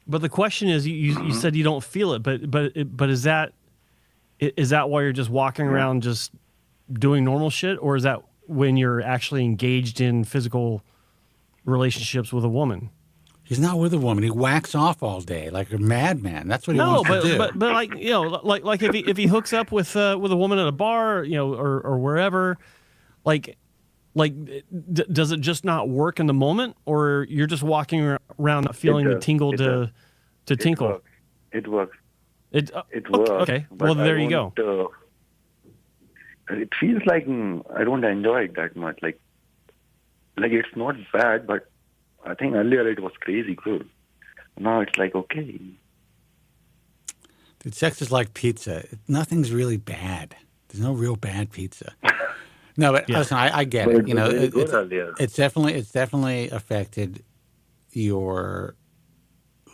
But the question is, you said you don't feel it, but is that why you're just walking around just doing normal shit, or is that when you're actually engaged in physical relationships with a woman? He's not with a woman. He whacks off all day like a madman. That's what he wants to do. but like like if he hooks up with a woman at a bar, or wherever, like does it just not work in the moment, or you're just walking around not feeling the tingle to tinkle? It works. It works. Okay. Well, there you go. It feels like I don't enjoy it that much. Like it's not bad, but I think earlier it was crazy good. Now it's like, okay. Dude, sex is like pizza. Nothing's really bad. There's no real bad pizza. No, but listen, I get it. It's definitely affected your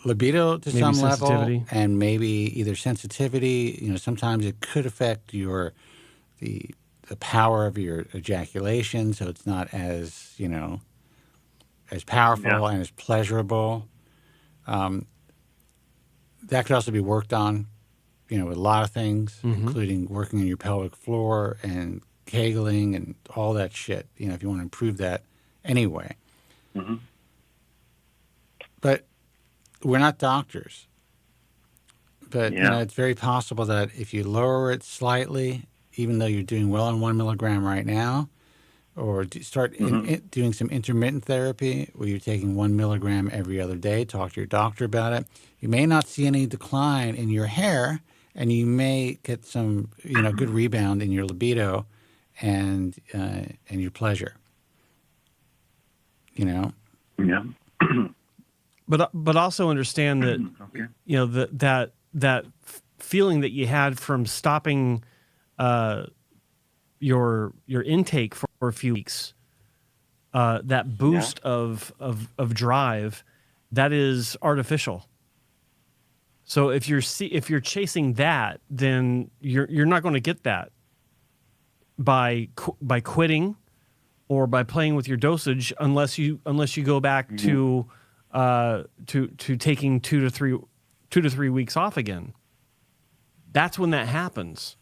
libido to some level, and maybe either sensitivity. Sometimes it could affect the power of your ejaculation, so it's not as as powerful and as pleasurable. That could also be worked on, with a lot of things, including working on your pelvic floor and Kegling and all that shit, if you want to improve that anyway. Mm-hmm. But we're not doctors. But it's very possible that if you lower it slightly, even though you're doing well on 1 milligram right now, or start doing some intermittent therapy where you're taking 1 milligram every other day, talk to your doctor about it, you may not see any decline in your hair, and you may get some good rebound in your libido and your pleasure. Yeah. But also understand that that feeling that you had from stopping your intake for a few weeks, that boost of drive, that is artificial. So if you're chasing that, then you're not going to get that by quitting or by playing with your dosage unless you go back to taking 2 to 3 weeks off again. That's when that happens.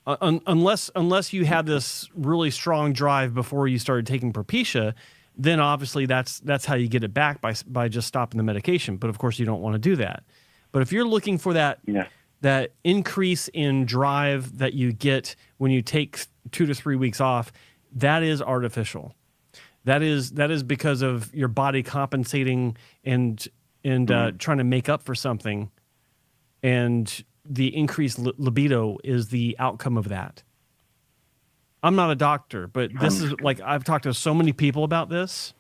Unless you had this really strong drive before you started taking Propecia, then obviously that's how you get it back by just stopping the medication. But of course you don't want to do that. But if you're looking for that increase in drive that you get when you take 2 to 3 weeks off, that is artificial. That is because of your body compensating and trying to make up for something, and the increased libido is the outcome of that. I'm not a doctor, but this is like, I've talked to so many people about this.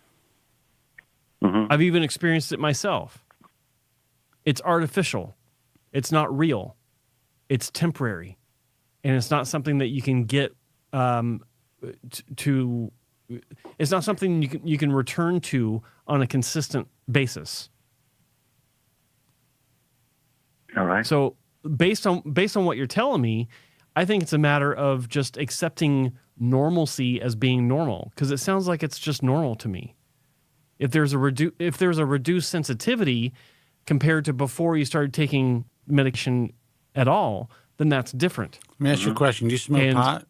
I've even experienced it myself. It's artificial. It's not real. It's temporary. And it's not something that you can get it's not something you can return to on a consistent basis. All right. So based on what you're telling me, I think it's a matter of just accepting normalcy as being normal, because it sounds like it's just normal to me. If there's a reduced sensitivity compared to before you started taking medication at all, then that's different. Let me ask you a question. Do you smoke And- pot?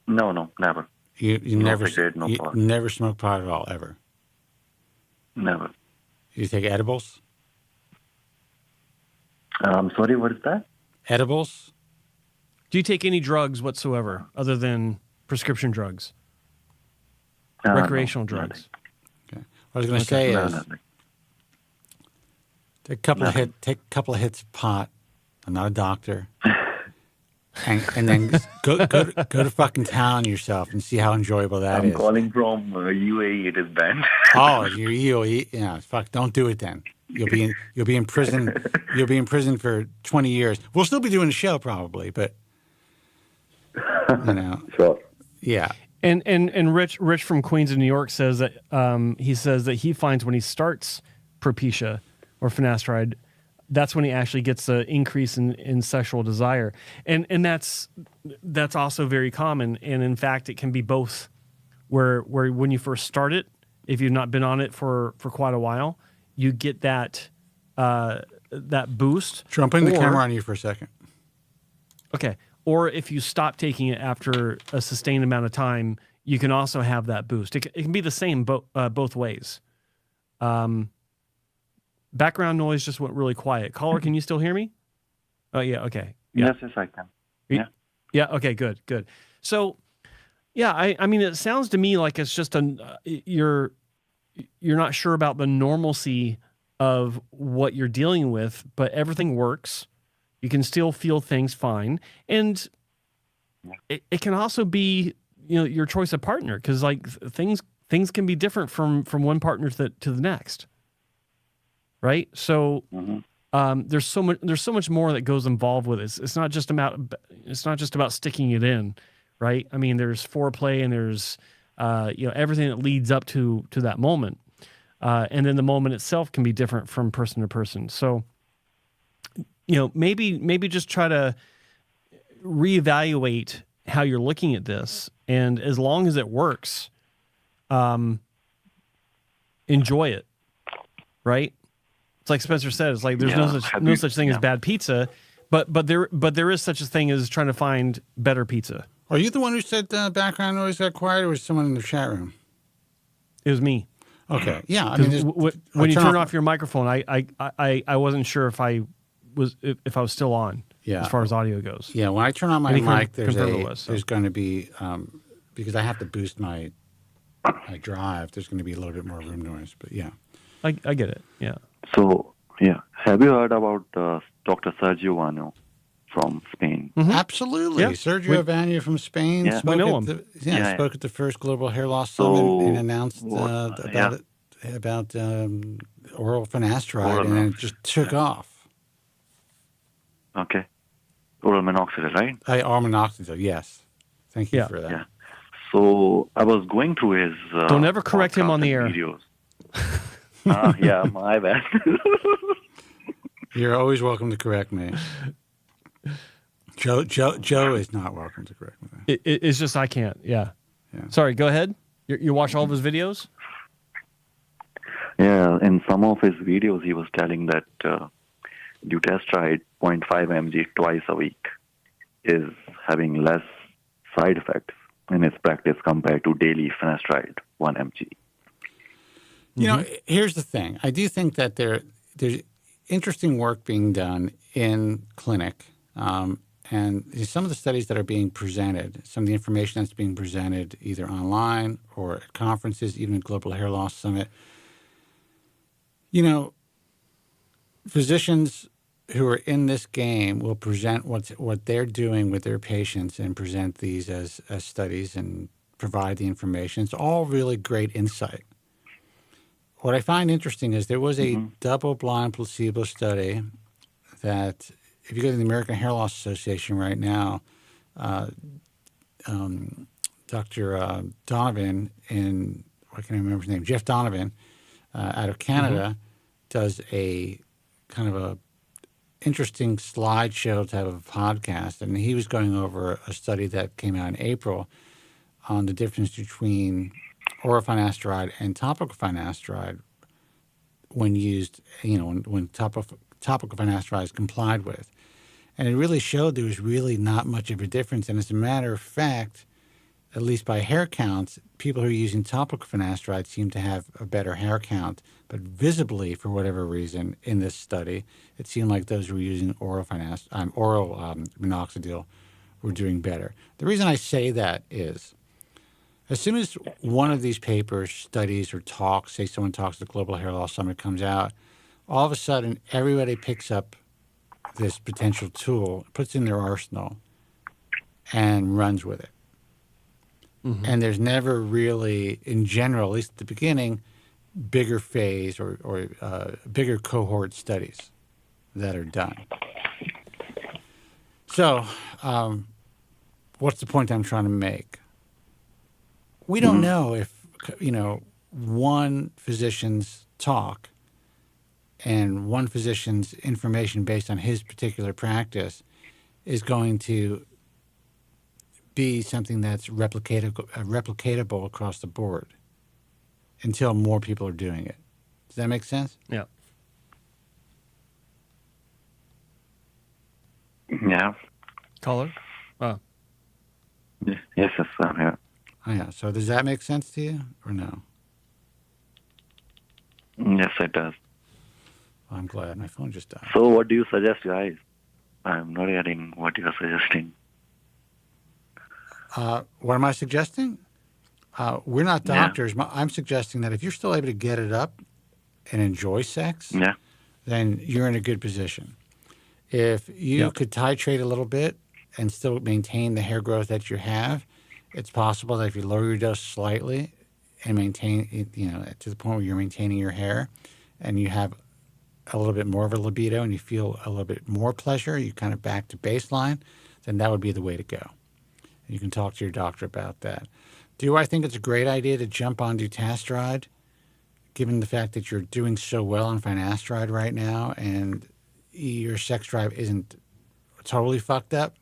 No, never. You No never cigarette, no you pot. never smoke pot at all, ever. Never. You take edibles? I'm sorry, what is that? Edibles? Do you take any drugs whatsoever other than prescription drugs, No, recreational nothing. drugs? Okay. What I was going to say No, is nothing. take a couple of hits of pot. I'm not a doctor. and then go to fucking town yourself and see how enjoyable that I'm is. calling from UAE. It is banned. Oh, you're EOE. Yeah, fuck. Don't do it then. You'll be in prison. You'll be in prison for 20 years. We'll still be doing the show probably, but Sure. yeah. And Rich from Queens of New York says that he finds when he starts Propecia or finasteride, that's when he actually gets an increase in sexual desire, and that's also very common. And in fact, it can be both. Where when you first start it, if you've not been on it for quite a while, you get that boost. Sean, I'm putting the camera on you for a second. Okay. Or if you stop taking it after a sustained amount of time, you can also have that boost. It can be the same both ways. Background noise just went really quiet. Caller, can you still hear me? Oh, yeah. Okay. Yeah. Yes, I can. Yeah. Yeah. Okay. Good. So, yeah. I mean, it sounds to me like it's just you're not sure about the normalcy of what you're dealing with, but everything works. You can still feel things fine, and it can also be your choice of partner, because like things can be different from one partner to the next, right? So there's so much more that goes involved with it. It's not just about sticking it in, right? I mean, there's foreplay and there's everything that leads up to that moment, and then the moment itself can be different from person to person. So. Maybe just try to reevaluate how you're looking at this, and as long as it works, enjoy it. Right? It's like Spencer said. It's like there's no such thing as bad pizza, but there is such a thing as trying to find better pizza. Are you the one who said background noise got quiet, or was someone in the chat room? It was me. Okay. Yeah. I mean, when you turn off your microphone, I wasn't sure if I was still on. Yeah. As far as audio goes. Yeah. When I turn on my mic, there's there's going to be because I have to boost my drive. There's going to be a little bit more room noise, but yeah. I get it. Yeah. So have you heard about Dr. Sergio Vano from Spain? Mm-hmm. Absolutely. Yeah. Sergio Vano from Spain. Yeah. Spoke I know at him. spoke at the first Global Hair Loss Summit and announced about oral finasteride, and then it just took off. Okay. Oral minoxidil, right? Oral minoxidil, yes. Thank you for that. Yeah. So I was going through his. Don't ever correct him on the air. Videos. Yeah, my bad. You're always welcome to correct me. Joe is not welcome to correct me. It's just I can't. Yeah. Sorry. Go ahead. You watch all of his videos? Yeah, in some of his videos, he was telling that dutasteride 0.5 mg twice a week is having less side effects in his practice compared to daily finasteride 1 mg. Here's the thing. I do think that there's interesting work being done in clinic, and some of the studies that are being presented, some of the information that's being presented either online or at conferences, even at Global Hair Loss Summit. Physicians who are in this game will present what they're doing with their patients and present these as studies and provide the information. It's all really great insight. What I find interesting is there was a double-blind placebo study that, if you go to the American Hair Loss Association right now, Dr. Donovan I can't remember his name, Jeff Donovan, out of Canada, does a kind of a interesting slideshow type of podcast, and he was going over a study that came out in April on the difference between oral finasteride and topical finasteride when used, when topical topical finasteride is complied with. And it really showed there was really not much of a difference. And as a matter of fact, at least by hair counts, people who are using topical finasteride seem to have a better hair count. But visibly, for whatever reason, in this study, it seemed like those who were using oral minoxidil were doing better. The reason I say that is, as soon as one of these papers, studies, or talks, say someone talks at the Global Hair Loss Summit, comes out, all of a sudden everybody picks up this potential tool, puts it in their arsenal, and runs with it. Mm-hmm. And there's never really, in general, at least at the beginning, bigger phase or bigger cohort studies that are done. So, what's the point I'm trying to make? We don't know if, one physician's talk and one physician's information based on his particular practice is going to be something that's replicatable across the board until more people are doing it. Does that make sense? Yeah. Yeah. Caller? Oh. Yes, I'm here. Oh, yeah. So does that make sense to you or no? Yes, it does. I'm glad. My phone just died. So what do you suggest, guys? I'm not getting what you're suggesting. What am I suggesting? We're not doctors. Yeah. I'm suggesting that if you're still able to get it up and enjoy sex, then you're in a good position. If you could titrate a little bit and still maintain the hair growth that you have, it's possible that if you lower your dose slightly and maintain, to the point where you're maintaining your hair and you have a little bit more of a libido and you feel a little bit more pleasure, you kind of back to baseline, then that would be the way to go. You can talk to your doctor about that. Do I think it's a great idea to jump on dutasteride, given the fact that you're doing so well on finasteride right now and your sex drive isn't totally fucked up?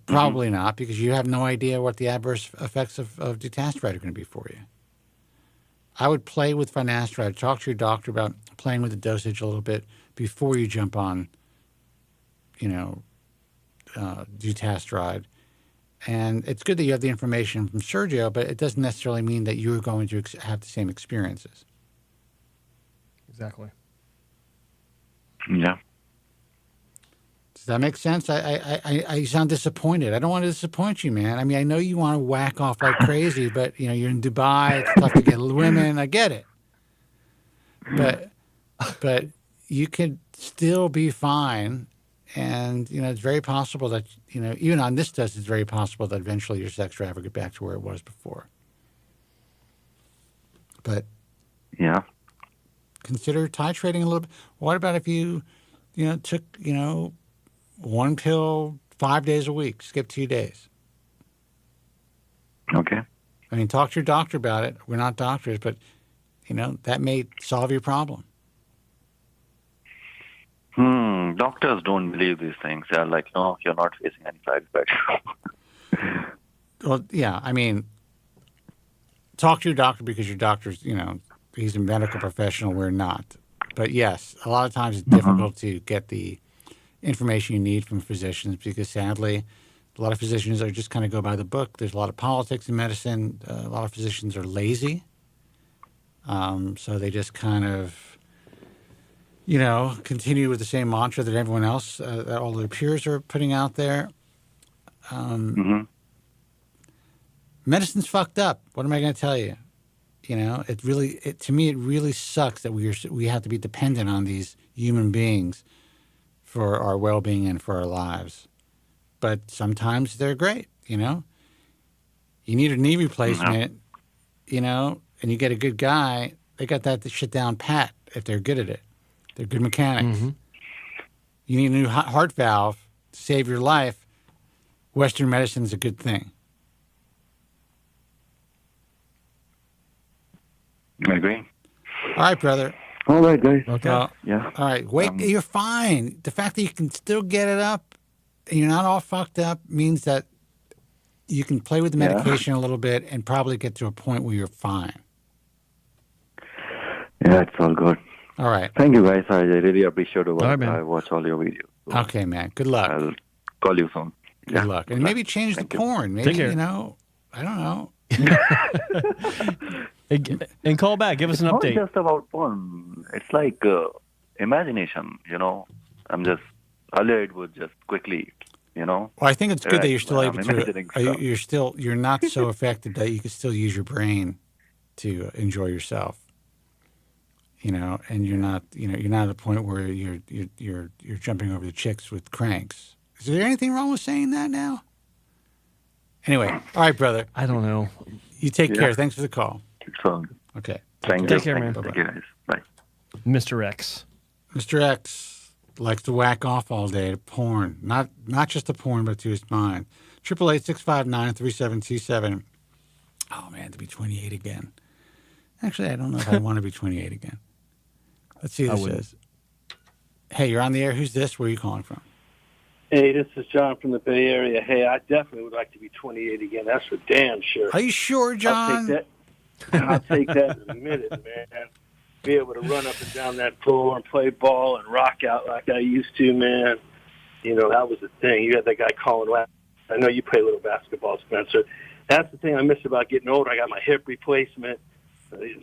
Probably not, because you have no idea what the adverse effects of dutasteride are going to be for you. I would play with finasteride. Talk to your doctor about playing with the dosage a little bit before you jump on, dutasteride. And it's good that you have the information from Sergio, but it doesn't necessarily mean that you're going to have the same experiences. Exactly. Yeah. Does that make sense? I sound disappointed. I don't want to disappoint you, man. I mean, I know you want to whack off like crazy, but you're in Dubai. It's tough to get women. I get it. But you could still be fine. And, it's very possible that, even on this test, it's very possible that eventually your sex drive will get back to where it was before. But consider titrating a little bit. What about if you, took, one pill 5 days a week, skip 2 days? Okay. I mean, talk to your doctor about it. We're not doctors, but, that may solve your problem. Doctors don't believe these things. They're like, no, you're not facing any side effects. Well, yeah, I mean, talk to your doctor because your doctor's, he's a medical professional. We're not. But yes, a lot of times it's difficult to get the information you need from physicians because sadly, a lot of physicians are just kind of go by the book. There's a lot of politics in medicine. A lot of physicians are lazy. So they just kind of, continue with the same mantra that everyone else, that all their peers are putting out there. Medicine's fucked up. What am I going to tell you? To me, it really sucks that we have to be dependent on these human beings for our well-being and for our lives. But sometimes they're great, You need a knee replacement, and you get a good guy, they got that shit down pat if they're good at it. They're good mechanics. Mm-hmm. You need a new heart valve to save your life. Western medicine is a good thing. I agree. All right, brother. All right, guys. Okay. All right. You're fine. The fact that you can still get it up and you're not all fucked up means that you can play with the medication a little bit and probably get to a point where you're fine. Yeah, it's all good. All right. Thank you, guys. I really appreciate it. All right, man. I watch all your videos. So Okay, man. Good luck. I'll call you soon. Good luck. And maybe change the porn. Maybe, Take care. I don't know. And call back. Give us an It's update. not just about porn. It's like imagination, earlier it would just quickly, Well, I think it's good that you're still I'm able to. imagining stuff. You're not so affected that you can still use your brain to enjoy yourself. And you're not at a point where you're jumping over the chicks with cranks. Is there anything wrong with saying that now? Anyway, all right, brother. I don't know. You take care. Thanks for the call. So, Okay. thank you. Take care, man. Thank you, guys. Bye. Mr. X. Mr. X likes to whack off all day to porn. Not just to porn, but to his mind. 888-659-3727. Oh, man, to be 28 again. Actually, I don't know if I want to be 28 again. Let's see what this says. Hey, you're on the air. Who's this? Where are you calling from? Hey, this is John from the Bay Area. Hey, I definitely would like to be 28 again. That's for damn sure. Are you sure, John? I'll take that in a minute, man. Be able to run up and down that floor and play ball and rock out like I used to, man. That was the thing. You had that guy calling. I know you play a little basketball, Spencer. That's the thing I miss about getting older. I got my hip replacement,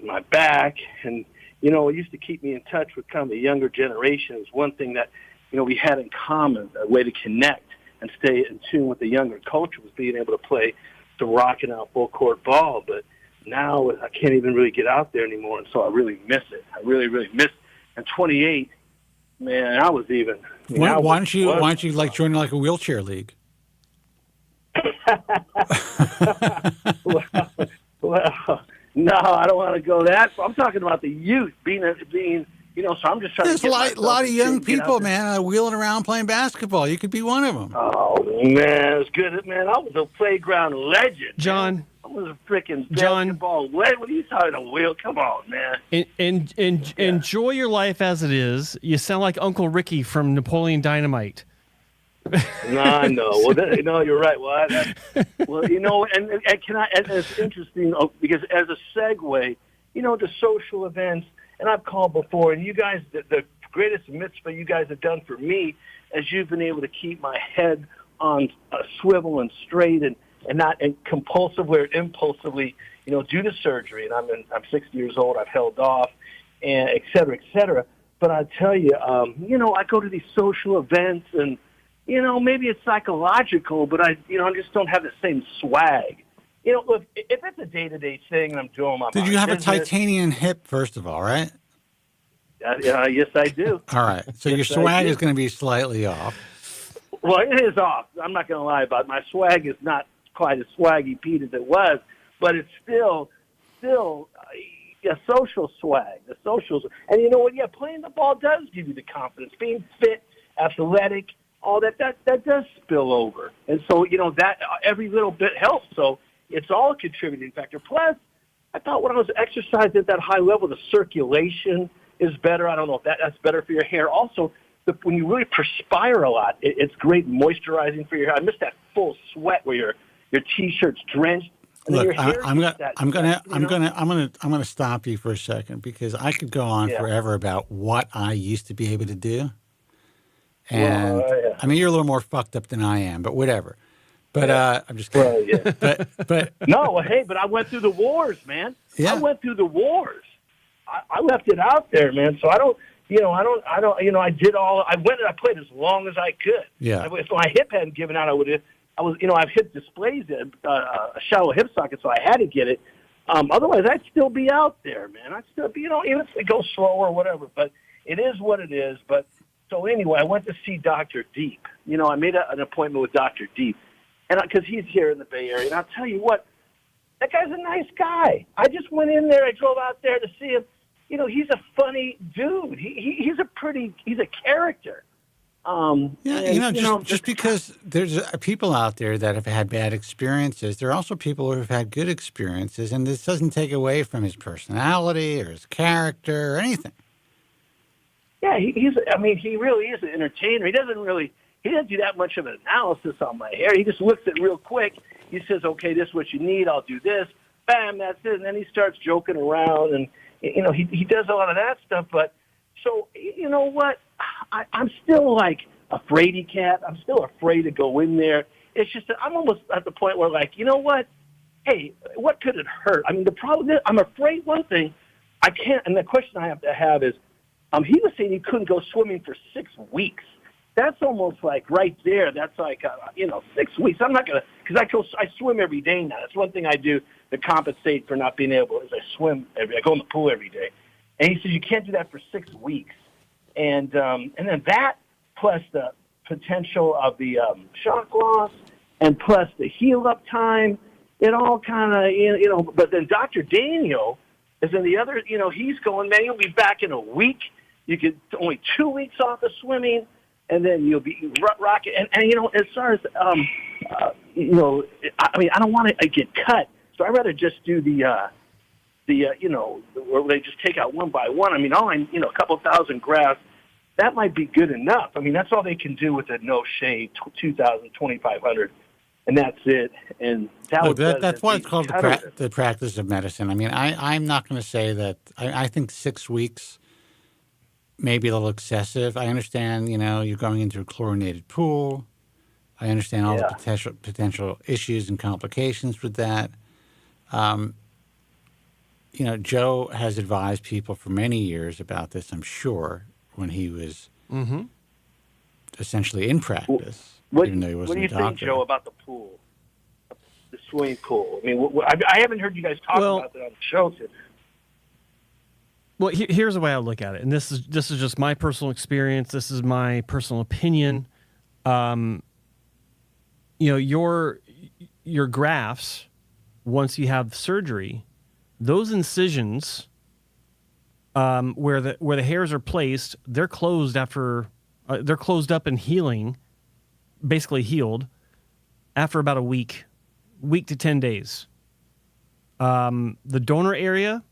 my back, and, it used to keep me in touch with kind of the younger generation. It was one thing that we had in common, a way to connect and stay in tune with the younger culture was being able to play some rocking out full court ball. But now I can't even really get out there anymore, and so I really miss it. I really, really miss it. And 28, man, I was even. Why don't you join like a wheelchair league? well, no, I don't want to go that far. I'm talking about the youth being. So I'm just trying There's to get a lot of young people, man, wheeling around playing basketball. You could be one of them. Oh, man, it's good. Man, I was a playground legend. John. Man. I was a freaking basketball legend. What are you talking about, Will? Come on, man. Enjoy your life as it is. You sound like Uncle Ricky from Napoleon Dynamite. No, I know. Well, you're right. Well, and can I? And it's interesting because as a segue, to social events. And I've called before, and you guys, the greatest mitzvah you guys have done for me is you've been able to keep my head on a swivel and straight and not compulsively or impulsively, due to surgery. And I'm 60 years old. I've held off, and et cetera, et cetera. But I tell you, I go to these social events, and maybe it's psychological, but I just don't have the same swag. If it's a day-to-day thing and I'm doing my Did you have business, a titanium hip, first of all, right? Yes, I do. All right. So your swag is going to be slightly off. Well, it is off. I'm not going to lie about it. My swag is not quite as swaggy Pete as it was, but it's still a social swag. The socials. And you know what? Yeah, playing the ball does give you the confidence. Being fit, athletic, all that does spill over. And so, that every little bit helps. So it's all a contributing factor. Plus, I thought when I was exercising at that high level, the circulation is better. I don't know if that's better for your hair. Also, when you really perspire a lot, it's great moisturizing for your hair. I miss that full sweat where your t-shirt's drenched. And Look, your hair I'm gonna stop you for a second because I could go on forever about what I used to be able to do. And I mean, you're a little more fucked up than I am, but whatever. But I'm just kidding. Well, but no, well, hey, but I went through the wars, man. Yeah. I went through the wars. I left it out there, man. So I don't. I did all. I went and I played as long as I could. Yeah. If my hip hadn't given out, I would have. I've hip dysplasia, a shallow hip socket, so I had to get it. Otherwise, I'd still be out there, man. I'd still be, even if it goes slower or whatever. But it is what it is. But so anyway, I went to see Dr. Deep. I made an appointment with Dr. Deep. And because he's here in the Bay Area, and I'll tell you what, that guy's a nice guy. I just went in there. I drove out there to see him. He's a funny dude. He's a character. Just because there's people out there that have had bad experiences, there are also people who have had good experiences, and this doesn't take away from his personality or his character or anything. Yeah, he really is an entertainer. He doesn't do that much of an analysis on my hair. He just looks at it real quick. He says, okay, this is what you need. I'll do this. Bam, that's it. And then he starts joking around. And, he does a lot of that stuff. But So you know what? I'm still like a fraidy cat. I'm still afraid to go in there. It's just that I'm almost at the point where, like, you know what? Hey, what could it hurt? I mean, the problem is I'm afraid one thing. I can't, and the question I have to have is, he was saying he couldn't go swimming for 6 weeks. That's almost like right there. That's like, 6 weeks. I'm not going to, because I swim every day now. That's one thing I do to compensate for not being able, is I go in the pool every day. And he said, you can't do that for 6 weeks. And then that, plus the potential of the shock loss, and plus the heal-up time, it all kind of, but then Dr. Daniel is in the other, he's going, man, you'll be back in a week. You get only 2 weeks off of swimming, and then you'll be rocking. And as far as, I don't want to get cut, so I'd rather just do where they just take out one by one. I mean, a couple thousand grafts, that might be good enough. I mean, that's all they can do with a no shave, 2,000, 2,500, and that's it. And that's why it's called the practice of medicine. I mean, I'm not going to say that. I think 6 weeks may be a little excessive. I understand, you're going into a chlorinated pool. I understand all the potential issues and complications with that. Joe has advised people for many years about this, I'm sure, when he was essentially in practice, even though he wasn't a doctor. What do you think, Joe, about the pool, the swimming pool? I mean, I haven't heard you guys talk about that on the show today. Well, here's the way I look at it, and this is just my personal experience. This is my personal opinion. Your grafts, once you have surgery, those incisions where the hairs are placed, they're closed after they're closed up and healing, basically healed after about a week to 10 days. The donor area,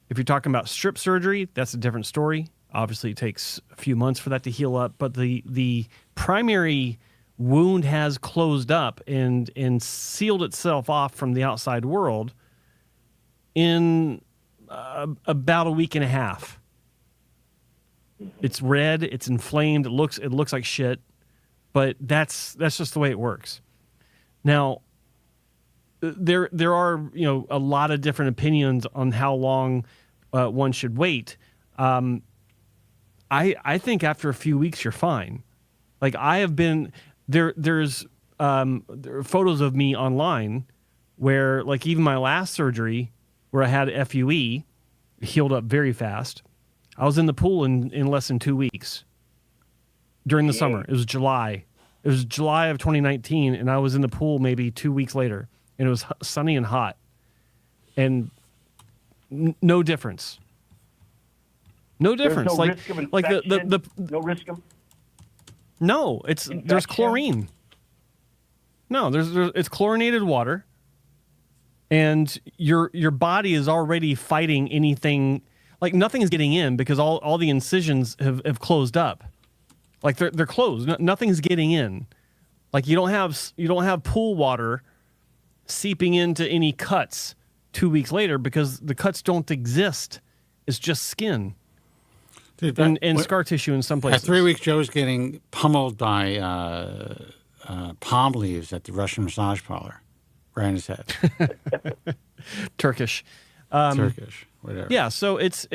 if you're talking about strip surgery, that's a different story. Obviously, it takes a few months for that to heal up, but the primary wound has closed up and sealed itself off from the outside world in about a week and a half. It's red, it's inflamed, it looks like shit, but that's just the way it works. Now, there are a lot of different opinions on how long one should wait. I think after a few weeks you're fine. Like, I have been there are photos of me online where, like, even my last surgery where I had FUE healed up very fast. I was in the pool in less than 2 weeks during the summer. It was July. It was July of 2019, and I was in the pool maybe 2 weeks later, and it was sunny and hot, and no difference. No difference. There's no risk of infection, no risk of. No, there's chlorine. No, it's chlorinated water, and your body is already fighting anything. Like, nothing is getting in because all the incisions have closed up. Like, they're closed. Nothing's getting in. Like, you don't have pool water seeping into any cuts 2 weeks later because the cuts don't exist. It's just skin. Dude, and scar tissue in some places. At 3 weeks, Joe's getting pummeled by palm leaves at the Russian massage parlor, right in his head. Turkish, whatever. Yeah, so if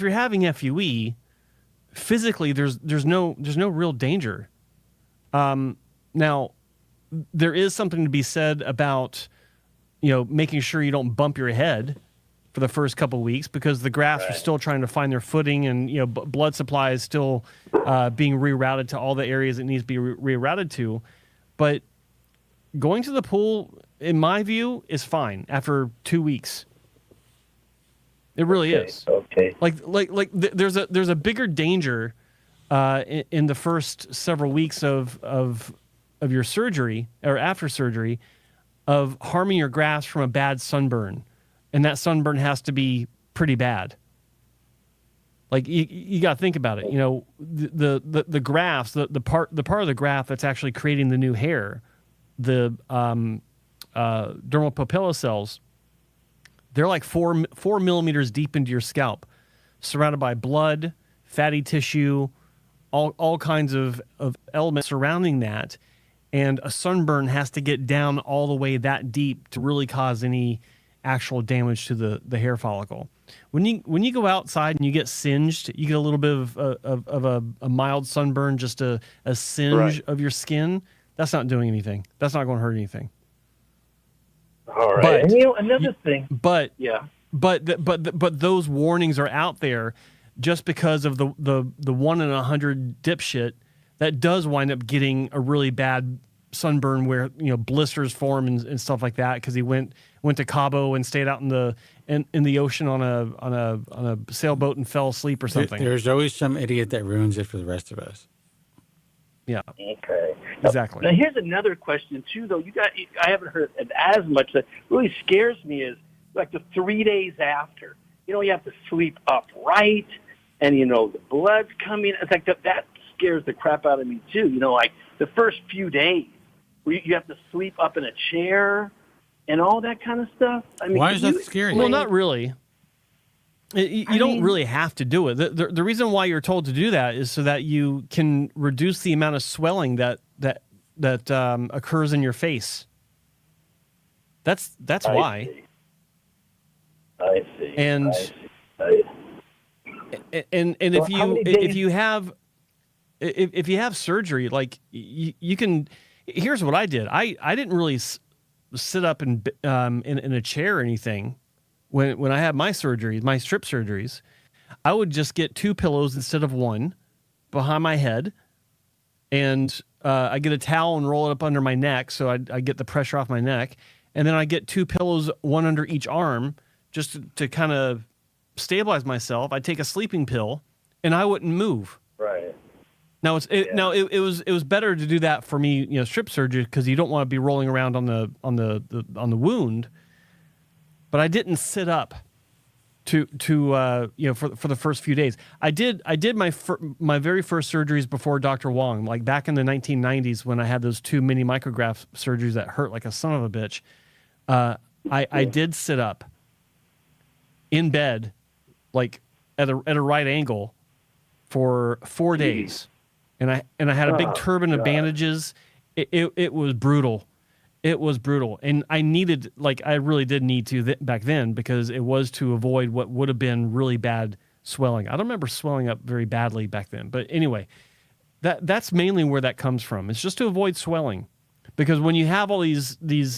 you're having FUE, physically there's no real danger. Now, there is something to be said about making sure you don't bump your head for the first couple of weeks because the grafts are still trying to find their footing, and blood supply is still being rerouted to all the areas it needs to be rerouted to. But going to the pool, in my view, is fine after 2 weeks. It really is. Okay. There's a bigger danger in the first several weeks of your surgery or after surgery of harming your grafts from a bad sunburn. And that sunburn has to be pretty bad. Like, you got to think about it. The grafts, the part of the graft that's actually creating the new hair, the dermal papilla cells, they're like 4 millimeters deep into your scalp, surrounded by blood fatty tissue, all kinds of elements surrounding that. And a sunburn has to get down all the way that deep to really cause any actual damage to the hair follicle. When you go outside and you get singed, you get a little bit of a mild sunburn, just a singe of your skin. That's not doing anything. That's not going to hurt anything. All right. But, and another thing. But Yeah. But those warnings are out there just because of the 1 in 100 dipshit that does wind up getting a really bad sunburn where blisters form and stuff like that because he went to Cabo and stayed out in the ocean on a sailboat and fell asleep or something. There's always some idiot that ruins it for the rest of us. Yeah. Okay. Exactly. Now here's another question too, though. I haven't heard it as much. That really scares me is like the 3 days after. You have to sleep upright, and the blood's coming. It's like that scares the crap out of me too. Like the first few days, where you have to sleep up in a chair and all that kind of stuff. I mean, why is that scary? Well, not really. You don't really have to do it. The reason why you're told to do that is so that you can reduce the amount of swelling that occurs in your face. That's why. I see. And if you have surgery, like you can. Here's what I did. I didn't really sit up in a chair or anything. When I had my surgeries, my strip surgeries, I would just get 2 pillows instead of 1 behind my head, and I get a towel and roll it up under my neck so I get the pressure off my neck, and then I get 2 pillows, 1 under each arm, just to kind of stabilize myself. I'd take a sleeping pill, and I wouldn't move. Right. Now it was better to do that for me, strip surgery, because you don't want to be rolling around on the wound. But I didn't sit up for the first few days. I did my very first surgeries before Dr. Wong, like back in the 1990s when I had those 2 mini micrograph surgeries that hurt like a son of a bitch. I did sit up in bed, like at a right angle, for 4 days, and I had a big turban of bandages. It was brutal. It was brutal, and I really did need to back then, because it was to avoid what would have been really bad swelling. I don't remember swelling up very badly back then, but anyway, that's mainly where that comes from. It's just to avoid swelling, because when you have all these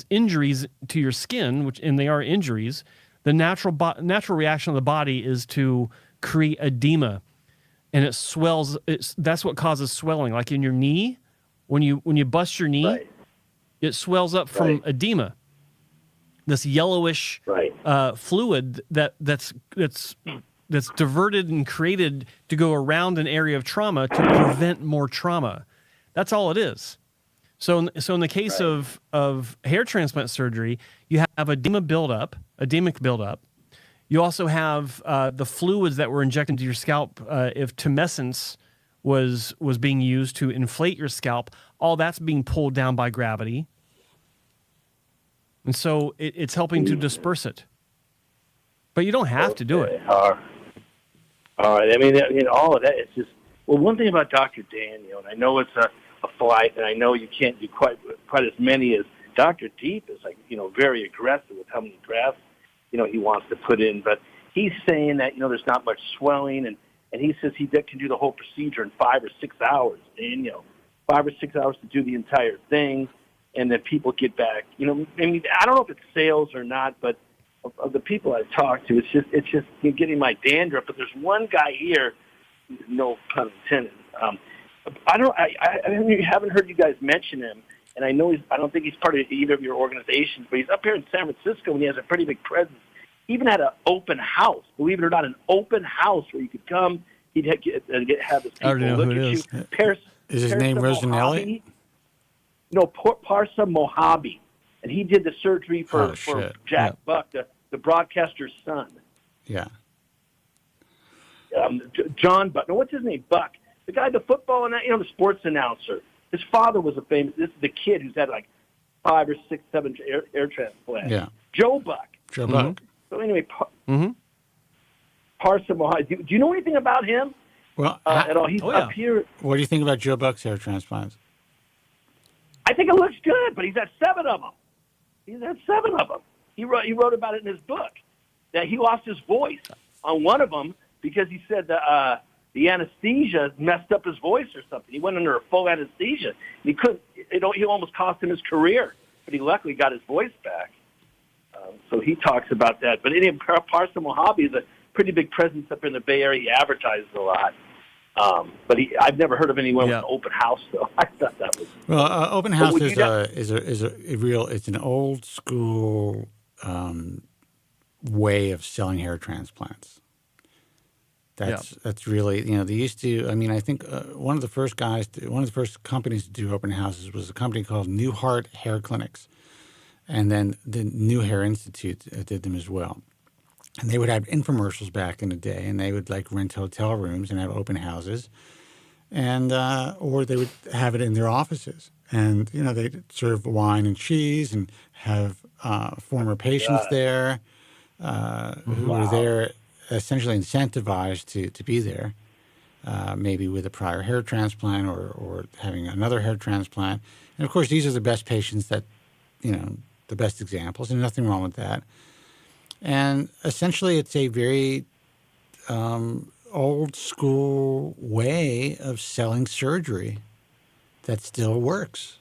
injuries to your skin, and they are injuries, the natural reaction of the body is to create edema, and it swells. That's what causes swelling, like in your knee. When you bust your knee. Right. It swells up from edema, this yellowish fluid that's diverted and created to go around an area of trauma to prevent more trauma. That's all it is. So in the case of hair transplant surgery, you have edemic buildup. You also have the fluids that were injected into your scalp if tumescence was being used to inflate your scalp. All that's being pulled down by gravity. And so it's helping to disperse it. But you don't have to do it. All right. I mean, all of that, it's just, well, one thing about Dr. Dan, and I know it's a flight, and I know you can't do quite as many as Dr. Deep is, like, very aggressive with how many grafts, he wants to put in. But he's saying that, there's not much swelling, and he says he can do the whole procedure in 5 or 6 hours. And, 5 or 6 hours to do the entire thing, and then people get back. I don't know if it's sales or not, but of the people I've talked to, it's just getting my dandruff. But there's one guy here, no pun intended. I haven't heard you guys mention him, and I don't think he's part of either of your organizations, but he's up here in San Francisco, and he has a pretty big presence. He even had an open house, believe it or not, an open house where you could come. He'd have his people look at you. Is his name Rosanelli? No, Parsa Mojave. And he did the surgery for Jack Buck, the broadcaster's son. Yeah. John Buck. No, what's his name? Buck. The guy, the football and the sports announcer. His father was a famous. This is the kid who's had like 5 or 6, 7 air transplants. Yeah. Joe Buck. Joe Buck. So anyway, Parsa Mojave. Do you know anything about him? at all. He's up here. What do you think about Joe Buck's hair transplants? I think it looks good, but he's had 7 of them. He wrote about it in his book that he lost his voice on one of them because he said that the anesthesia messed up his voice or something. He went under a full anesthesia. He couldn't. He almost cost him his career, but he luckily got his voice back. So he talks about that. But Parson Mojave is a pretty big presence up in the Bay Area. He advertises a lot. But I've never heard of anyone with an open house, though. I thought that was open house is a real. It's an old school way of selling hair transplants. That's really, they used to. I mean, I think one of the first companies to do open houses was a company called Newhart Hair Clinics, and then the New Hair Institute did them as well. And they would have infomercials back in the day, and they would rent hotel rooms and have open houses, and or they would have it in their offices, and they'd serve wine and cheese and have former patients there who were there essentially incentivized to be there, maybe with a prior hair transplant or having another hair transplant. And of course, these are the best patients that the best examples, and nothing wrong with that. And essentially, it's a very old school way of selling surgery that still works.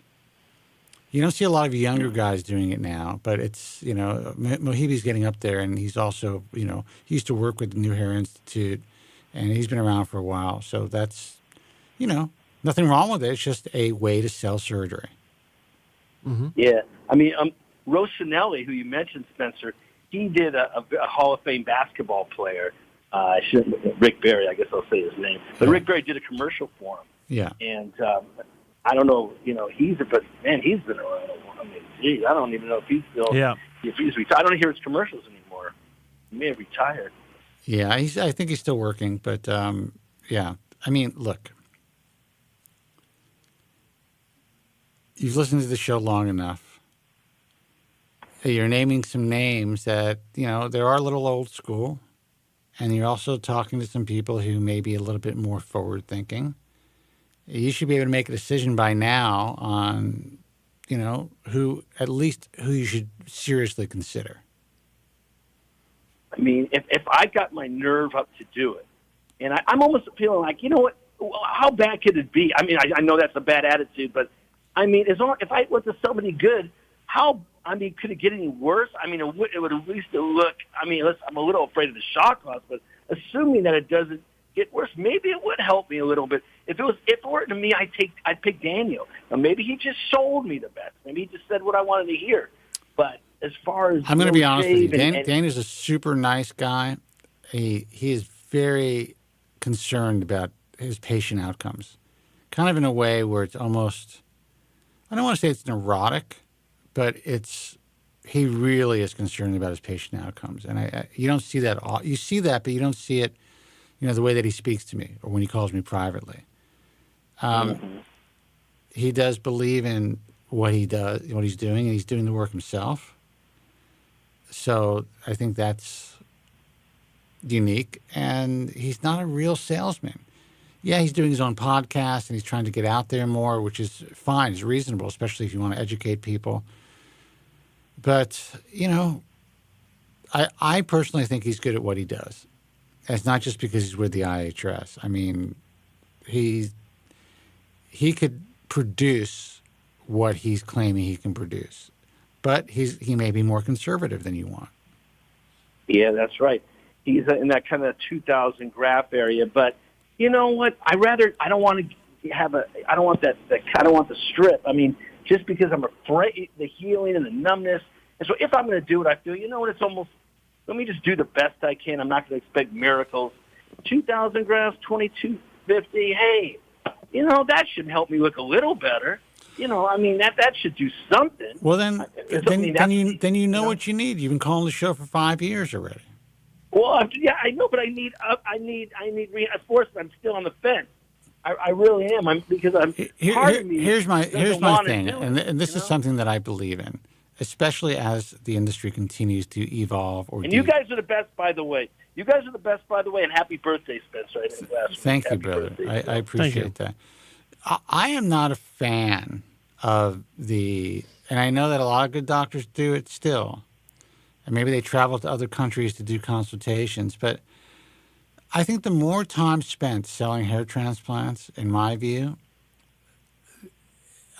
You don't see a lot of younger guys doing it now, but it's, Mohibe's getting up there, and he's also, he used to work with the New Hair Institute, and he's been around for a while. So that's, nothing wrong with it. It's just a way to sell surgery. Mm-hmm. Yeah. I mean, Rossinelli, who you mentioned, Spencer, he did a Hall of Fame basketball player. Rick Barry, I guess I'll say his name. But Rick Barry did a commercial for him. Yeah. And I don't know, he's been around a while. I mean, geez, I don't even know if he's still. Yeah. If he's retired, I don't hear his commercials anymore. He may have retired. Yeah, I think he's still working, but yeah. I mean, look, you've listened to the show long enough. You're naming some names that, they are a little old school, and you're also talking to some people who may be a little bit more forward thinking. You should be able to make a decision by now on, who you should seriously consider. I mean, if I got my nerve up to do it, and I'm almost feeling like, what, how bad could it be? I mean, I know that's a bad attitude, but I mean, if I went to somebody good, could it get any worse? I mean, it would at least look, I'm a little afraid of the shock loss, but assuming that it doesn't get worse, maybe it would help me a little bit. If it were to me, I'd pick Daniel. Or maybe he just sold me the best. Maybe he just said what I wanted to hear. But as far as I'm going to be honest with you, Dan is a super nice guy. He is very concerned about his patient outcomes, kind of in a way where it's almost, I don't want to say it's neurotic, but he really is concerned about his patient outcomes. And you don't see that. You see that, but you don't see it, the way that he speaks to me or when he calls me privately. He does believe in what he does, what he's doing, and he's doing the work himself. So I think that's unique. And he's not a real salesman. Yeah, he's doing his own podcast, and he's trying to get out there more, which is fine. It's reasonable, especially if you want to educate people. But, I personally think he's good at what he does. And it's not just because he's with the IHRS. I mean, he could produce what he's claiming he can produce. But he may be more conservative than you want. Yeah, that's right. He's in that kind of 2,000 graph area. But you know what? I don't want the strip. I mean, just because I'm afraid the healing and the numbness. And so if I'm going to do it, I feel, it's almost, let me just do the best I can. I'm not going to expect miracles. 2,000 grafts, 2,250. Hey, that should help me look a little better. That should do something. Well, then you know what you need. You've been calling the show for 5 years already. Well, I know, but I need reinforcement. I'm still on the fence. I really am. Here's my thing, and this is something that I believe in, especially as the industry continues to evolve. And you guys are the best, by the way. You guys are the best, by the way, and happy birthday, Spencer. I didn't last week. Thank you, Happy brother. birthday. I appreciate that. I am not a fan of and I know that a lot of good doctors do it still, and maybe they travel to other countries to do consultations, but I think the more time spent selling hair transplants, in my view,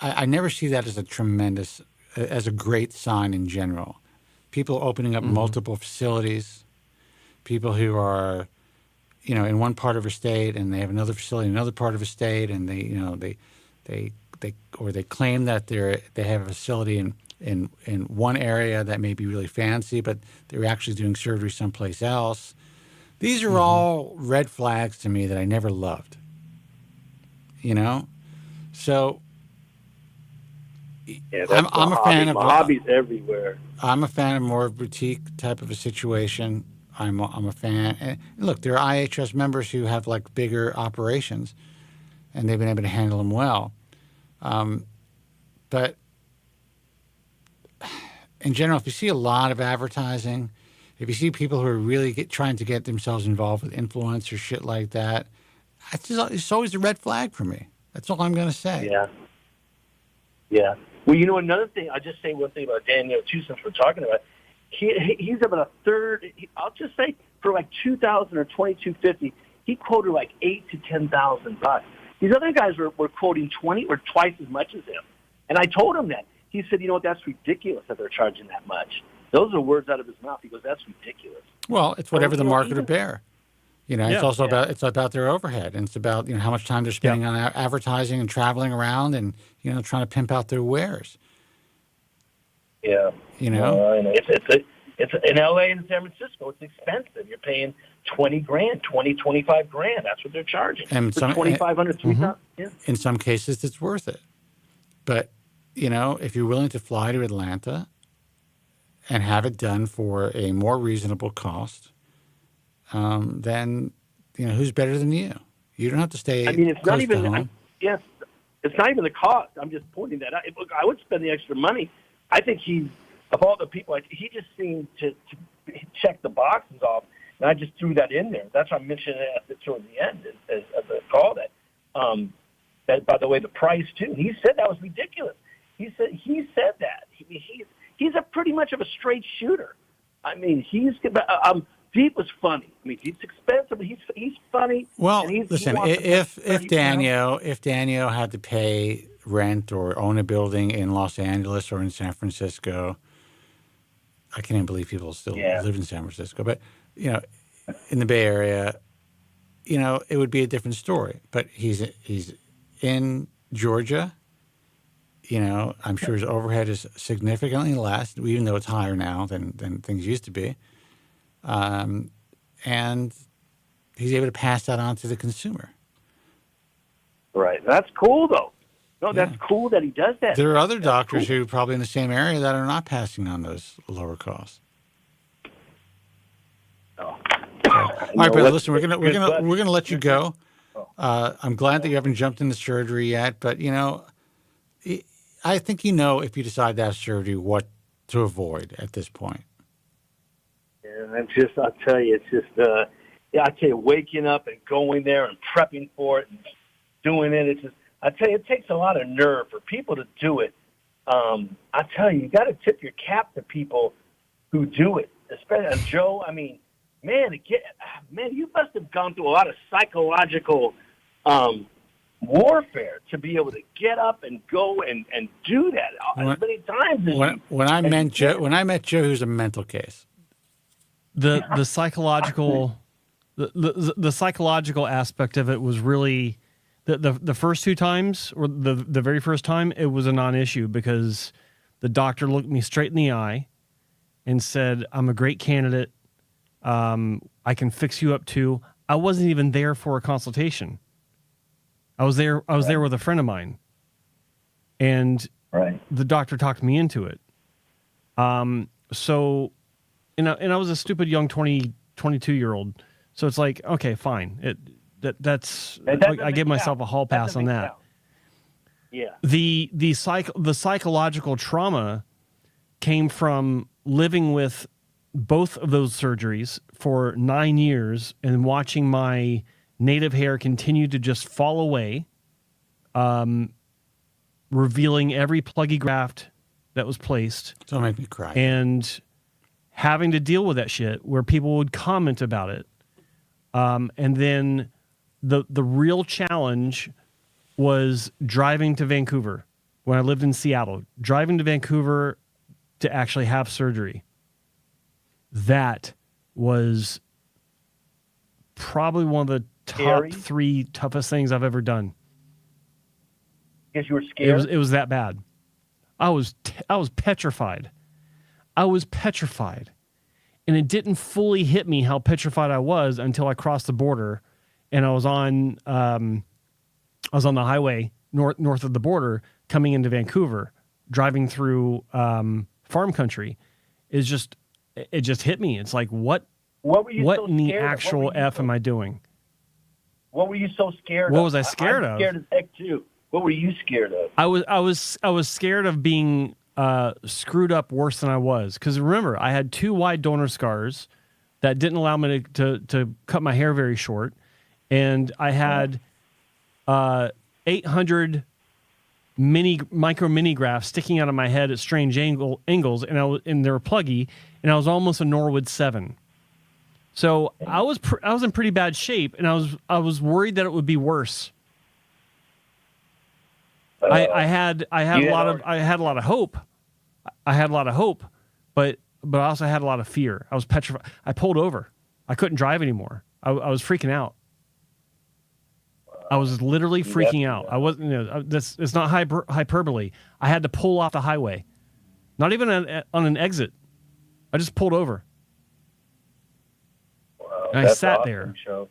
I never see that as a great sign in general. People opening up multiple facilities, people who are, in one part of a state and they have another facility in another part of a state, and they claim that they have a facility in one area that may be really fancy, but they're actually doing surgery someplace else. These are all red flags to me that I never loved. So yeah, I'm a fan of my hobbies everywhere. I'm a fan of more boutique type of a situation. I'm a fan. And look, there are IHS members who have like bigger operations, and they've been able to handle them well. But in general, if you see a lot of advertising, if you see people who are really trying to get themselves involved with influence or shit like that, it's always a red flag for me. That's all I'm going to say. Yeah. Yeah. Well, another thing, I'll just say one thing about Daniel, too, since we're talking about it. He's about a third. I'll just say for like $2,000 or $2,250, he quoted like $8,000 to $10,000. These other guys were quoting 20 or twice as much as him. And I told him that. He said, that's ridiculous that they're charging that much. Those are words out of his mouth. He goes, that's ridiculous. Well, it's whatever the market will bear. It's also about their overhead, and it's about how much time they're spending on advertising and traveling around, and trying to pimp out their wares. Yeah. It's in LA and San Francisco. It's expensive. You're paying $20,000, $25,000. That's what they're charging. And for $2,500, $3,000. Yeah. In some cases, it's worth it. But if you're willing to fly to Atlanta and have it done for a more reasonable cost, then who's better than you? You don't have to stay. It's not even. Yes, it's not even the cost. I'm just pointing that out. Look, I would spend the extra money. I think of all the people, he just seemed to check the boxes off, and I just threw that in there. That's why I mentioned it towards the end as a call that. That, by the way, the price too. He said that was ridiculous. He said that. He's a pretty much of a straight shooter. Deep was funny. He's expensive, but he's funny. Well, listen, if Daniel had to pay rent or own a building in Los Angeles or in San Francisco, I can't even believe people still live in San Francisco. But in the Bay Area, it would be a different story. But he's in Georgia. I'm sure his overhead is significantly less, even though it's higher now than things used to be. And he's able to pass that on to the consumer. Right. That's cool, though. No, that's cool that he does that. There are other doctors who are probably in the same area that are not passing on those lower costs. Oh. All right, brother. Listen, we're gonna let you go. I'm glad that you haven't jumped into surgery yet, but I think if you decide to have surgery, what to avoid at this point. And I'll tell you, waking up and going there and prepping for it and doing it. It takes a lot of nerve for people to do it. I tell you got to tip your cap to people who do it, especially Joe. You must have gone through a lot of psychological warfare to be able to get up and go and do that as many times. When I met Joe, he was a mental case. The psychological the psychological aspect of it was really the first two times, or the very first time, it was a non-issue because the doctor looked me straight in the eye and said, "I'm a great candidate. I can fix you up too." I wasn't even there for a consultation. I was there with a friend of mine, and the doctor talked me into it. So, and I was a stupid young 22-year-old. So it's like, okay, fine. I give myself a hall pass on that. Yeah. The psychological trauma came from living with both of those surgeries for 9 years and watching my native hair continue to just fall away, revealing every pluggy graft that was placed. Don't make me cry. And having to deal with that shit where people would comment about it. And then the real challenge was driving to Vancouver when I lived in Seattle, driving to Vancouver to actually have surgery. That was probably one of the top 3 toughest things I've ever done. Because you were scared? It was that bad. I was petrified. I was petrified. And it didn't fully hit me how petrified I was until I crossed the border and I was on the highway north of the border coming into Vancouver, driving through farm country. It just hit me. It's like, what in the actual F am I doing? What were you so scared of? What was I scared of? I'm scared as heck too. What were you scared of? I was scared of being screwed up worse than I was. Because remember, I had 2 wide donor scars that didn't allow me to cut my hair very short. And I had 800 micro mini grafts sticking out of my head at strange angles, and they were pluggy, and I was almost a Norwood 7. So I was in pretty bad shape, and I was worried that it would be worse. I had a lot of hope. I had a lot of hope, but I also had a lot of fear. I was petrified. I pulled over. I couldn't drive anymore. I was freaking out. I was literally freaking out. I wasn't. It's not hyperbole. I had to pull off the highway, not even on an exit. I just pulled over. Wow, and I sat awesome, there. Joe.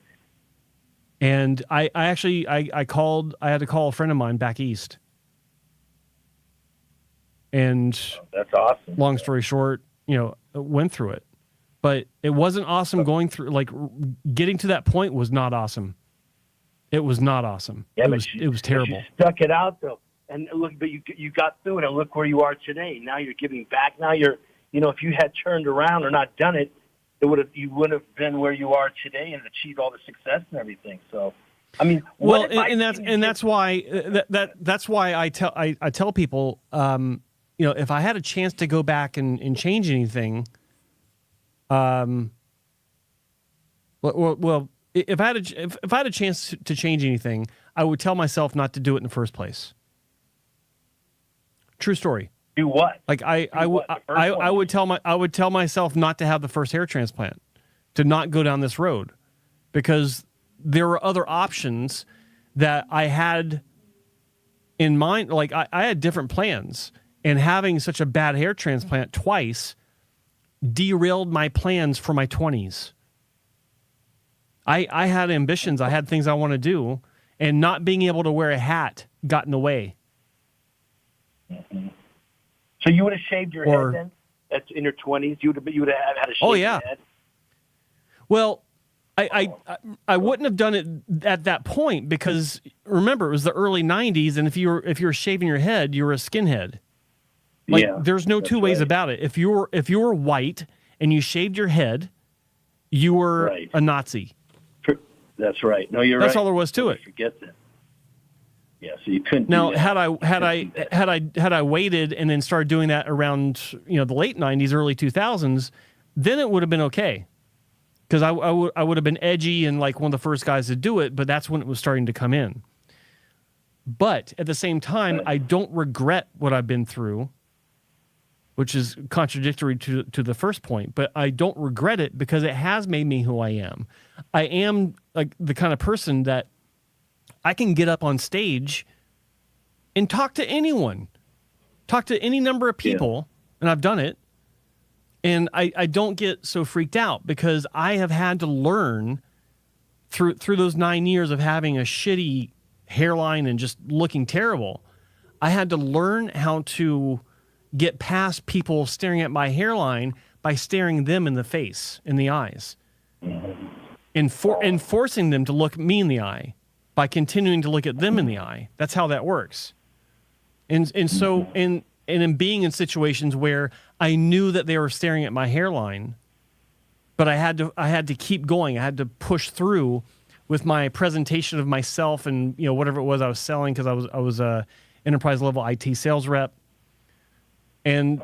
And I actually called. I had to call a friend of mine back east. And that's awesome. Long story short, went through it, but it wasn't awesome going through. Like getting to that point was not awesome. It was not awesome. Yeah, it was terrible. You stuck it out though, and look, but you got through it, and look where you are today. Now you're giving back. Now you're, if you had turned around or not done it, you wouldn't have been where you are today and achieved all the success and everything. So, I mean, that's why I tell people, if I had a chance to go back and change anything, if I had a chance to change anything, I would tell myself not to do it in the first place. True story. Do what? Like I would tell myself not to have the first hair transplant, to not go down this road, because there were other options that I had in mind. Like I had different plans, and having such a bad hair transplant twice derailed my plans for my 20s. I had ambitions. I had things I want to do, and not being able to wear a hat got in the way. Mm-hmm. So you would have shaved your head then? That's in your 20s. You would have had a shave your head. Well, I wouldn't have done it at that point, because remember, it was the early 90s, and if you were shaving your head, you were a skinhead. Like there's no two ways about it. If you were white and you shaved your head, you were a Nazi. That's right. No, you're right. That's all there was to it. Forget that. Yeah, so you couldn't. Now, had I waited and then started doing that around the late 90s, early 2000s, then it would have been okay, because I would have been edgy and like one of the first guys to do it. But that's when it was starting to come in. But at the same time, I don't regret what I've been through, which is contradictory to the first point. But I don't regret it, because it has made me who I am. I am like the kind of person that I can get up on stage and talk to anyone, talk to any number of people, and I've done it. And I don't get so freaked out, because I have had to learn through those 9 years of having a shitty hairline and just looking terrible. I had to learn how to get past people staring at my hairline by staring them in the face, in the eyes, and forcing them to look me in the eye by continuing to look at them in the eye. That's how that works. And so in being in situations where I knew that they were staring at my hairline but I had to keep going. I had to push through with my presentation of myself and whatever it was I was selling, because I was a enterprise level IT sales rep, and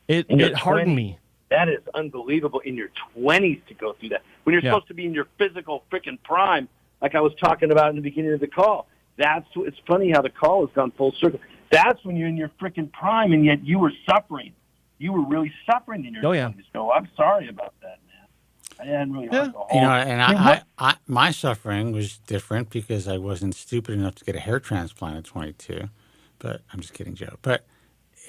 it hardened me. That is unbelievable in your 20s to go through that when you're supposed to be in your physical freaking prime, like I was talking about in the beginning of the call. It's funny how the call has gone full circle. That's when you're in your freaking prime, and yet you were suffering. You were really suffering in your 20s. So I'm sorry about that, man. I hadn't really heard the whole. And my suffering was different because I wasn't stupid enough to get a hair transplant at 22. But I'm just kidding, Joe. But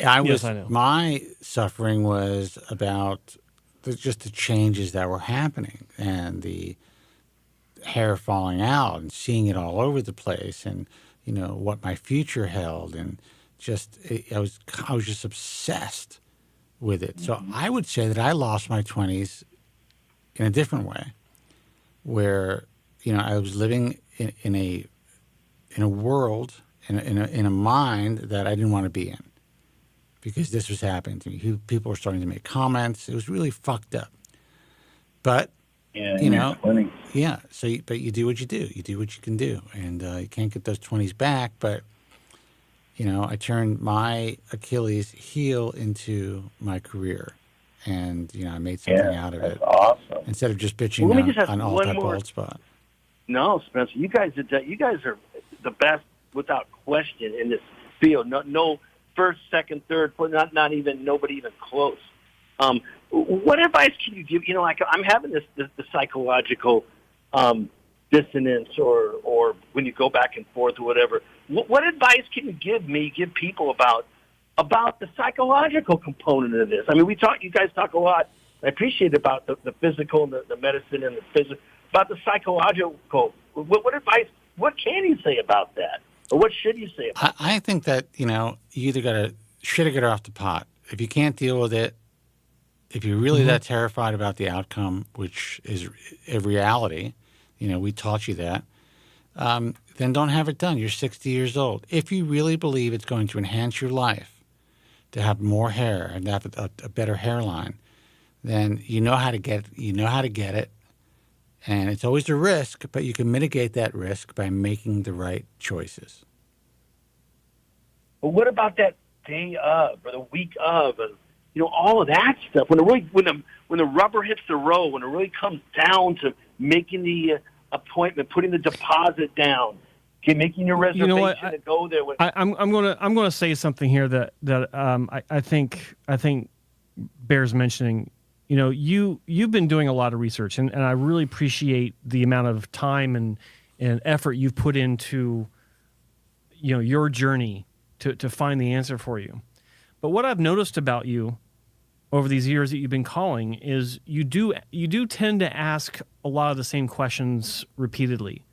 I know. My suffering was about just the changes that were happening and the hair falling out and seeing it all over the place, and what my future held, and I was just obsessed with it. So I would say that I lost my 20s in a different way, where I was living in a world, in a mind that I didn't want to be in, because this was happening to me. People were starting to make comments. It was really fucked up. But So, but you do what you do. You do what you can do, and you can't get those 20s back. But I turned my Achilles heel into my career, and I made something out of it. Awesome. Instead of just bitching on all type bald spot. No, Spencer, you guys are the best without question in this field. No first, second, third, not even nobody even close. What advice can you give? Like I'm having the psychological dissonance, or when you go back and forth or whatever. What advice can you give people about the psychological component of this? I mean, you guys talk a lot. I appreciate about the physical and the medicine and the physical, about the psychological. What advice? What can you say about that, or what should you say about that? I think that you either got to shit or get off the pot. If you can't deal with it, if you're really that terrified about the outcome, which is a reality, we taught you that, then don't have it done. You're 60 years old. If you really believe it's going to enhance your life, to have more hair and have a better hairline, then you know how to get it. And it's always a risk, but you can mitigate that risk by making the right choices. But what about that day of or the week of, and all of that stuff? When the rubber hits the road, when it really comes down to making the appointment, putting the deposit down, making your reservation to go there. I'm gonna say something here that I think bears mentioning. You've been doing a lot of research, and I really appreciate the amount of time and effort you've put into your journey to find the answer for you. But what I've noticed about you over these years that you've been calling is you do tend to ask a lot of the same questions repeatedly,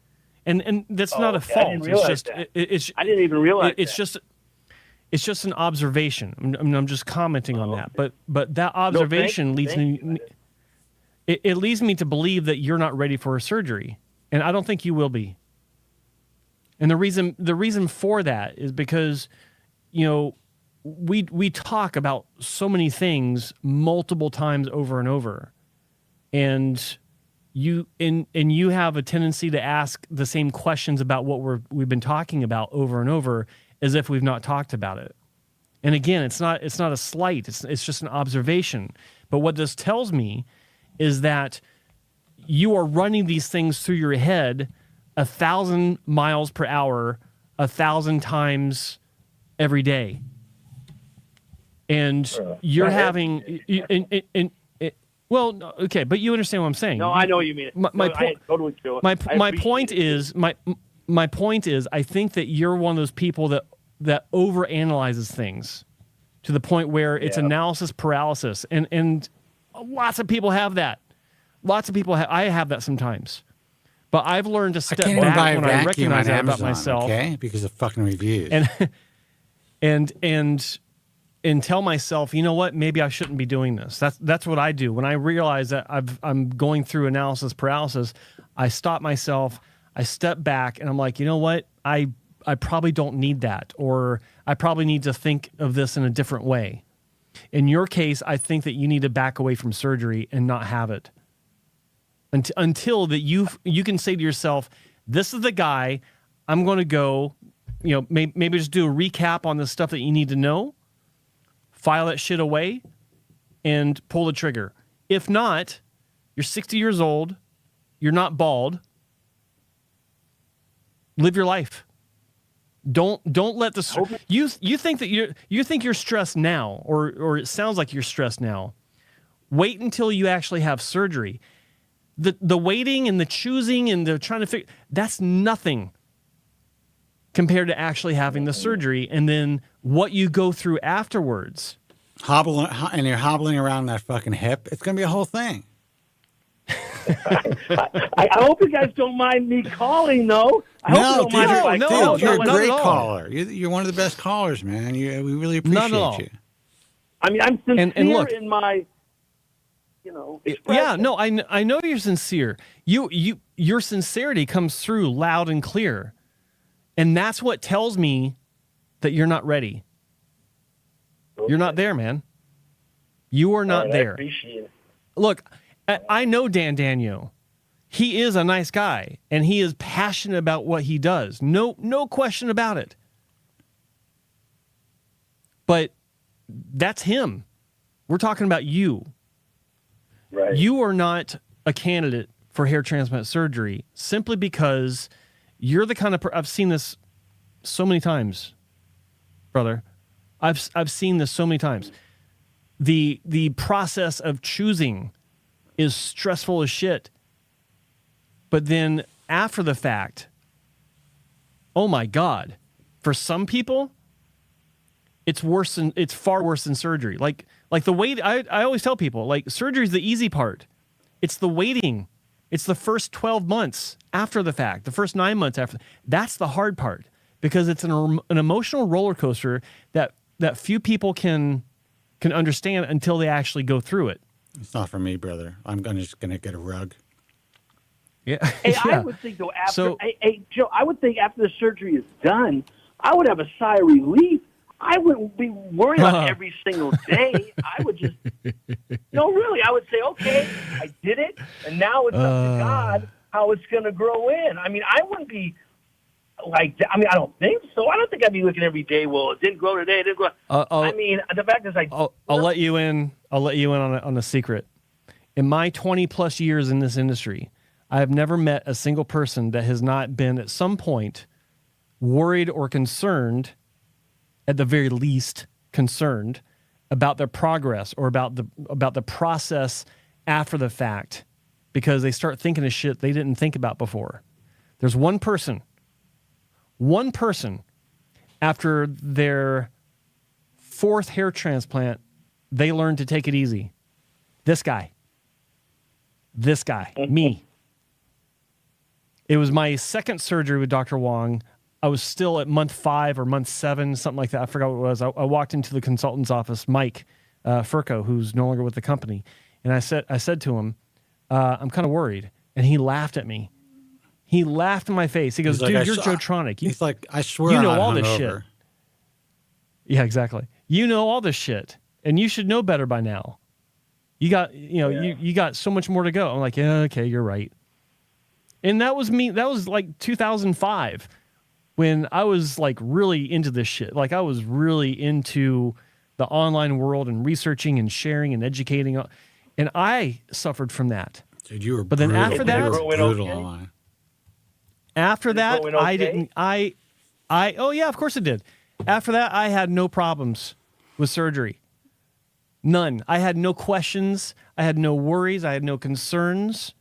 and that's not a fault. I didn't realize that. I didn't even realize it's just an observation. I'm just commenting on that. But that observation leads me. It leads me to believe that you're not ready for a surgery, and I don't think you will be. And the reason for that is because, we talk about so many things multiple times over and over, and you have a tendency to ask the same questions about what we've been talking about over and over, as if we've not talked about it. And again, it's not a slight. It's just an observation. But what this tells me is that you are running these things through your head 1,000 miles per hour, 1,000 times every day. And you're having, well, okay, but you understand what I'm saying. No, I know what you mean. My point is, I think that you're one of those people that overanalyzes things to the point where it's analysis paralysis, and lots of people have that. I have that sometimes. But I've learned to step back when I recognize that about myself. Okay, because of fucking reviews. And tell myself, you know what? Maybe I shouldn't be doing this. That's what I do. When I realize that I'm going through analysis paralysis, I stop myself. I step back, and I'm like, you know what? I probably don't need that, or I probably need to think of this in a different way. In your case, I think that you need to back away from surgery and not have it until that you can say to yourself, this is the guy. I'm going to go, maybe just do a recap on the stuff that you need to know, file that shit away, and pull the trigger. If not, you're 60 years old, you're not bald. Live your life. Don't let the you think that you think you're stressed now, or it sounds like you're stressed now. Wait until you actually have surgery. The waiting and the choosing and the trying to figure, that's nothing compared to actually having the surgery, and then what you go through afterwards. And you're hobbling around that fucking hip. It's gonna be a whole thing. I hope you guys don't mind me calling, though. Dude, you're a great caller. You're one of the best callers, man. We really appreciate you. I mean, I'm sincere and look, in my, expression. Yeah, no, I know you're sincere. Your sincerity comes through loud and clear, and that's what tells me that you're not ready. Okay. You're not there, man. You are not there. I appreciate it. Look, I know Dan Daniel. He is a nice guy, and he is passionate about what he does. No question about it. But that's him. We're talking about you. Right. You are not a candidate for hair transplant surgery simply because you're the kind of I've seen this so many times, brother. I've seen this so many times. The process of choosing is stressful as shit. But then after the fact, oh my God, for some people, it's far worse than surgery. Like the wait, I always tell people, like, surgery is the easy part. It's the waiting. It's the first 12 months after the fact, the first 9 months after. That's the hard part, because it's an emotional roller coaster that few people can understand until they actually go through it. It's not for me, brother. I'm just going to get a rug. Yeah. Hey, yeah. I would think, though, Joe, I would think after the surgery is done, I would have a sigh of relief. I wouldn't be worried about every single day. I would just, no, really, I would say, okay, I did it, and now it's up to God how it's going to grow in. I mean, I wouldn't be like, I don't think so. I don't think I'd be looking every day, well, it didn't grow today, it didn't grow. I mean, the fact is, I'll let you in on a secret. In my 20 plus years in this industry, I have never met a single person that has not been at some point worried or concerned, at the very least concerned, about their progress or about the process after the fact, because they start thinking of shit they didn't think about before. There's one person after their 4th hair transplant, they learned to take it easy. This guy, me. It was my 2nd surgery with Dr. Wong. I was still at month 5 or month 7, something like that. I forgot what it was. I walked into the consultant's office, Mike Furco, who's no longer with the company. And I said to him, I'm kind of worried. And he laughed at me. He laughed in my face. He goes, dude, you're Joe Tronic. He's like, I swear you I'm know not all this hungover. shit. Yeah, exactly. You know all this shit. And you should know better by now. You got, you got so much more to go. I'm like, yeah, okay, you're right. And that was me. That was like 2005 when I was like really into this shit. Like I was really into the online world and researching and sharing and educating. And I suffered from that. Dude, you were but then brutal. after that, you were brutal online. After that, okay? Oh yeah, of course it did. After that, I had no problems with surgery. None. I had no questions. I had no worries. I had no concerns.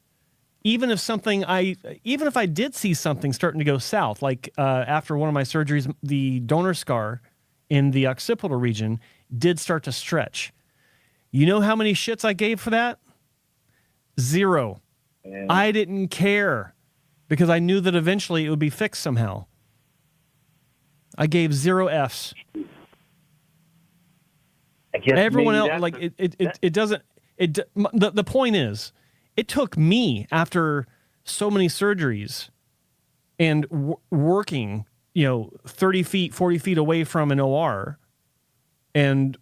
Even if I did see something starting to go south, like after one of my surgeries, the donor scar in the occipital region did start to stretch. You know how many shits I gave for that? 0. Yeah. I didn't care because I knew that eventually it would be fixed somehow. I gave 0 Fs. I guess everyone else, like it doesn't. The point is, it took me, after so many surgeries and working, 30 feet, 40 feet away from an OR and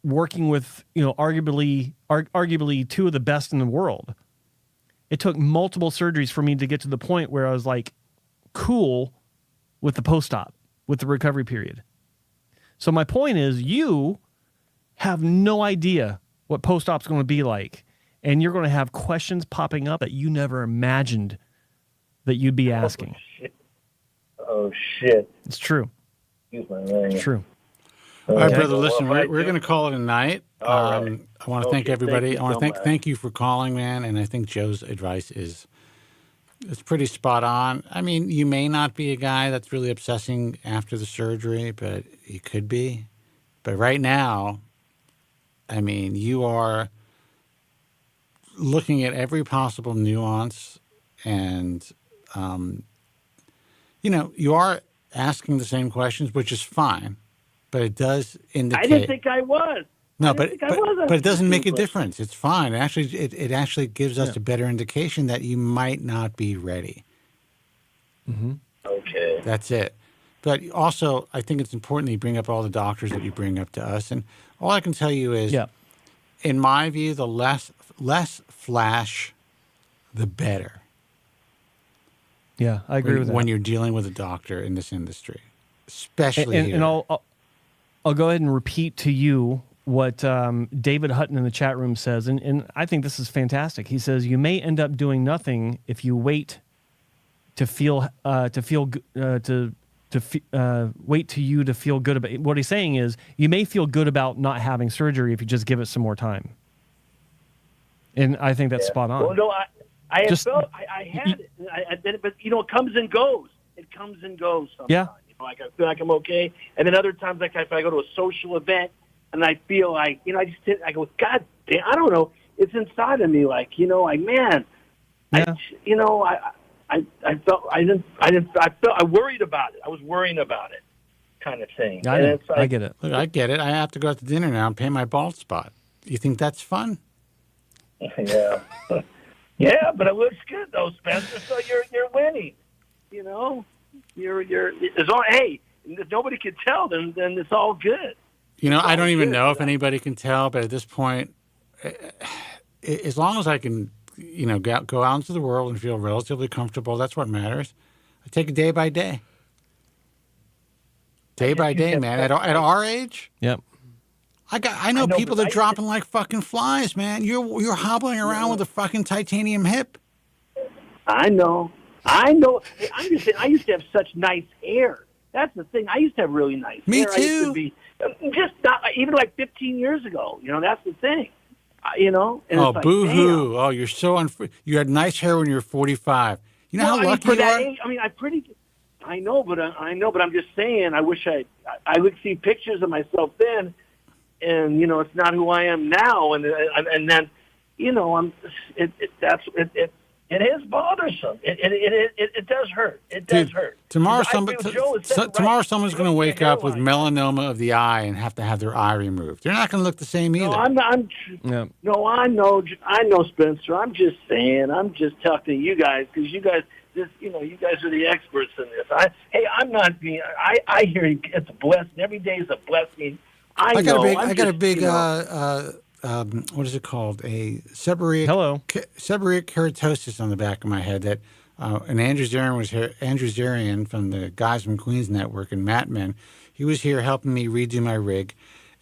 working with, arguably two of the best in the world. It took multiple surgeries for me to get to the point where I was like cool with the post-op, with the recovery period. So my point is, you have no idea what post-op's going to be like, and you're going to have questions popping up that you never imagined that you'd be asking. Oh, shit. It's true. Excuse my language. It's true. All right, Okay. brother, listen, we're going to call it a night. All right. I want to thank Okay, everybody. thank you I want so to much. thank you for calling, man, and I think Joe's advice is pretty spot on. I mean, you may not be a guy that's really obsessing after the surgery, but you could be. But right now, I mean, you are looking at every possible nuance, and you are asking the same questions, which is fine, but it does indicate. I didn't think I was. No, I but didn't think I was but it doesn't make a asking difference. It's fine. It actually gives us a better indication that you might not be ready. Mm-hmm. Okay. That's it. But also, I think it's important that you bring up all the doctors that you bring up to us. And all I can tell you is, in my view, the less flash, the better. Yeah, I agree with that. When you're dealing with a doctor in this industry, especially here. And I'll go ahead and repeat to you what David Hutton in the chat room says, and I think this is fantastic. He says, you may end up doing nothing if you wait to feel wait to you to feel good about. What he's saying is, you may feel good about not having surgery if you just give it some more time. And I think that's spot on. Well, no, I had it. I did it, but it comes and goes. It comes and goes sometimes. Yeah. Like I feel like I'm okay, and then other times, like if I go to a social event and I feel like I go, God damn, I don't know. It's inside of me, like man, yeah. I felt I worried about it. I was worrying about it, kind of thing. I get it. Look, I get it. I have to go out to dinner now and pay my bald spot. You think that's fun? Yeah. Yeah, but it looks good though, Spencer. So you're winning. You're as long. Hey, if nobody can tell, then it's all good. I don't even know if anybody can tell, but at this point, as long as I can, go out into the world and feel relatively comfortable, that's what matters. I take it day by day. Day by day, man. At our age, yep. I know people that are dropping like fucking flies, man. You're hobbling around with a fucking titanium hip. I know. Hey, I'm just saying, I used to have such nice hair. That's the thing. I used to have really nice hair. Me too. I used to be just not even like 15 years ago. That's the thing. And oh, it's boo-hoo. Damn. Oh, you're so you had nice hair when you were 45. You know how lucky you are? Age, I know, but I'm just saying. I wish I would see pictures of myself then, and it's not who I am now. And then, it is bothersome. It does hurt. It does hurt. Tomorrow, someone's going to wake up with melanoma of the eye and have to have their eye removed. They're not going to look the same either. No, I know, Spencer. I'm just saying. I'm just talking to you guys because you guys, you guys are the experts in this. I'm not being. I hear it's a blessing. Every day is a blessing. I got a big. What is it called? A seborrheic keratosis on the back of my head. That and Andrew Zarian was here. Andrew Zarian from the Guys from Queens Network and Matt Men. He was here helping me redo my rig,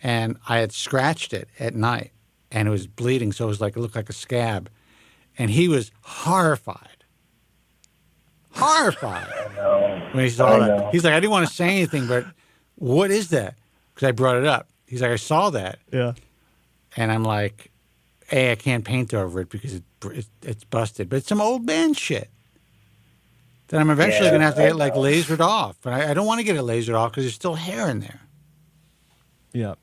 and I had scratched it at night, and it was bleeding, so it looked like a scab, and he was horrified. When he saw that. He's like, I didn't want to say anything, but what is that? Because I brought it up. He's like, I saw that. Yeah. And I'm like, I can't paint over it because it's busted. But it's some old man shit that I'm eventually going to have to get lasered off. But I don't want to get it lasered off because there's still hair in there. Yeah.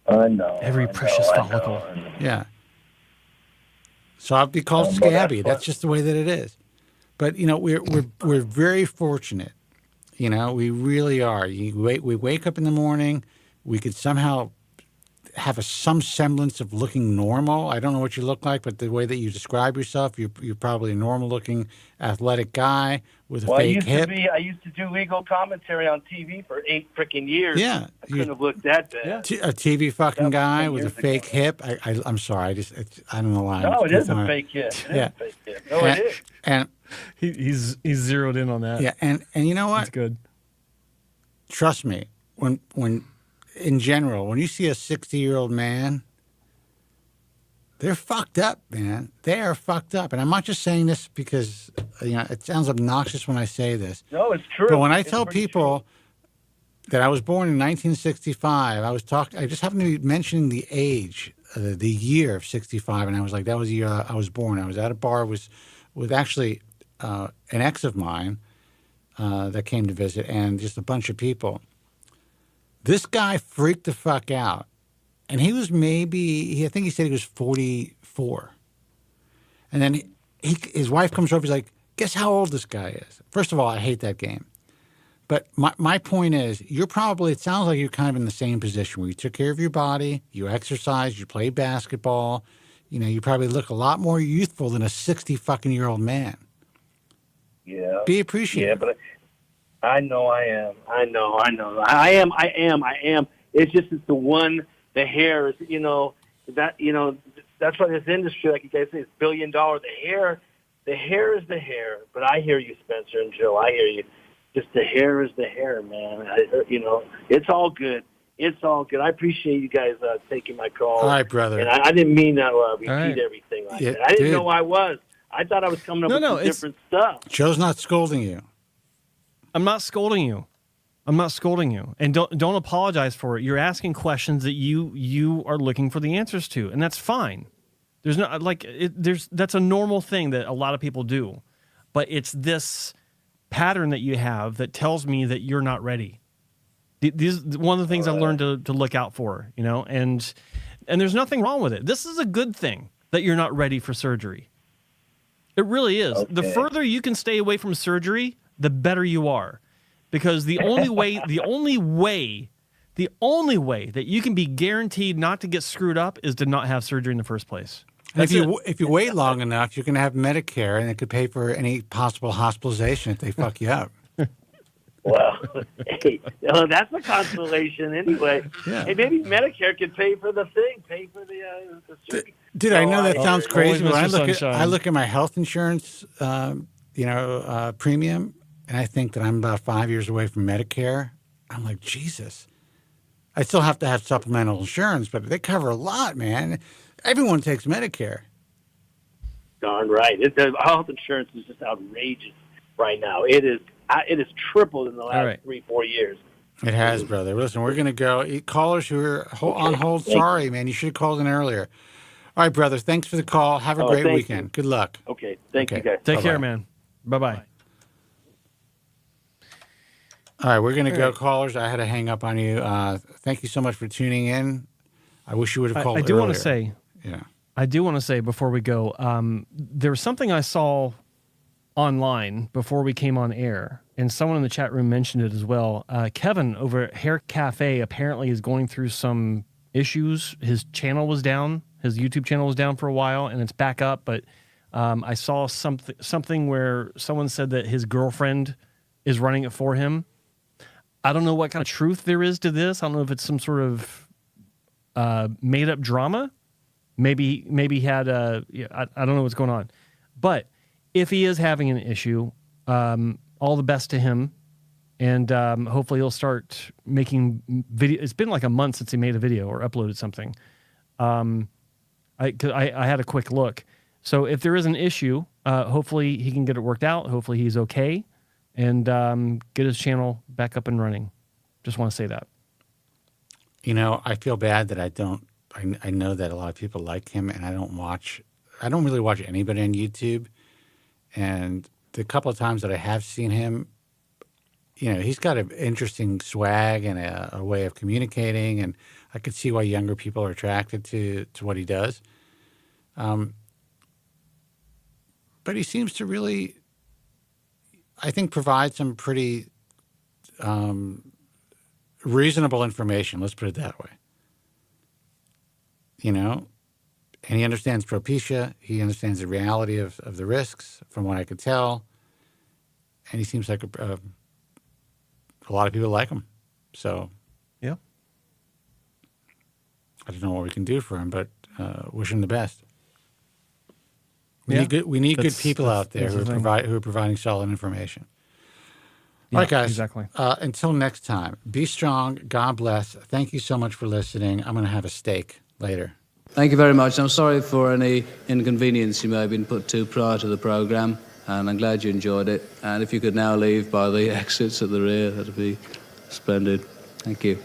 I know. Every precious follicle. Yeah. So I'll be called scabby. That's just the way that it is. But we're very fortunate. We really are. We wake up in the morning. We could somehow have some semblance of looking normal. I don't know what you look like, but the way that you describe yourself, you're probably a normal-looking, athletic guy with a fake hip. I used to do legal commentary on TV for 8 freaking years. Yeah, I couldn't have looked that bad. A TV fucking guy with a 10 fake years hip. I'm sorry. I don't know why. No, it is a fake hip. It is a fake hip. No, it is. And he's zeroed in on that. yeah, and you know what? That's good. Trust me, when in general, when you see a 60-year-old man, they're fucked up, man. They are fucked up. And I'm not just saying this because, it sounds obnoxious when I say this. No, it's true. But when I tell people that I was born in 1965, I just happened to be mentioning the age, the year of 65, and I was like, that was the year I was born. I was at a bar with actually an ex of mine that came to visit and just a bunch of people. This guy freaked the fuck out. And he was I think he said he was 44. And then his wife comes over, he's like, guess how old this guy is? First of all, I hate that game. But my point is, it sounds like you're kind of in the same position where you took care of your body, you exercised, you played basketball. You probably look a lot more youthful than a 60-fucking-year-old man. Yeah. Be appreciative. Yeah, but I know I am. I know. I am. It's just the hair is, that's why this industry, like you guys say, is $1 billion. The hair is the hair. But I hear you, Spencer and Joe. I hear you. Just the hair is the hair, man. It's all good. It's all good. I appreciate you guys taking my call. All right, brother. And I didn't mean to repeat everything like that. I didn't know I was. I thought I was coming up with some different stuff. Joe's not scolding you. I'm not scolding you. And don't apologize for it. You're asking questions that you are looking for the answers to, and that's fine. There's not that's a normal thing that a lot of people do, but it's this pattern that you have that tells me that you're not ready. These one of the things I learned to look out for, and there's nothing wrong with it. This is a good thing that you're not ready for surgery. It really is. Okay. The further you can stay away from surgery, the better you are. Because the only way that you can be guaranteed not to get screwed up is to not have surgery in the first place. If you wait long enough, you can have Medicare, and it could pay for any possible hospitalization if they fuck you up. Well, hey, that's a consolation anyway. Yeah. Hey, maybe Medicare could pay for the surgery. Dude, I know that sounds crazy, but I look at my health insurance, premium, and I think that I'm about 5 years away from Medicare. I'm like, Jesus. I still have to have supplemental insurance, but they cover a lot, man. Everyone takes Medicare. Darn right. The health insurance is just outrageous right now. It is tripled in the last 3-4 years. It has, brother. Listen, we're going to go. Callers who are on hold, sorry, man. You should have called in earlier. All right, brother. Thanks for the call. Have a great weekend. Good luck. Okay. Thank you, guys. Take care, man. Bye-bye. All right, we're going to go, callers. I had to hang up on you. Thank you so much for tuning in. I wish you would have called earlier. I do want to say before we go, there was something I saw online before we came on air, and someone in the chat room mentioned it as well. Kevin over at Hair Cafe apparently is going through some issues. His channel was down. His YouTube channel was down for a while, and it's back up. But I saw something where someone said that his girlfriend is running it for him. I don't know what kind of truth there is to this. I don't know if it's some sort of made-up drama. Maybe he had I don't know what's going on. But if he is having an issue, all the best to him. And hopefully he'll start making video. It's been like a month since he made a video or uploaded something. I had a quick look. So if there is an issue, hopefully he can get it worked out. Hopefully he's okay. And get his channel back up and running. Just want to say that. I feel bad that I don't. I know that a lot of people like him, and I don't really watch anybody on YouTube. And the couple of times that I have seen him, he's got an interesting swag and a way of communicating, and I could see why younger people are attracted to what he does. But he seems to really, I think, provide some pretty reasonable information. Let's put it that way. you know, and he understands Propecia. He understands the reality of the risks, from what I could tell. And he seems like a lot of people like him. So, Yeah. I don't know what we can do for him, but wish him the best. Yeah. We need good That's- people that's- out there that's who the are, thing. who are providing solid information. Yeah, All right, guys. exactly. Until next time, be strong. God bless. Thank you so much for listening. I'm going to have a steak later. Thank you very much. I'm sorry for any inconvenience you may have been put to prior to the programme, and I'm glad you enjoyed it. And if you could now leave by the exits at the rear, that'd be splendid. Thank you.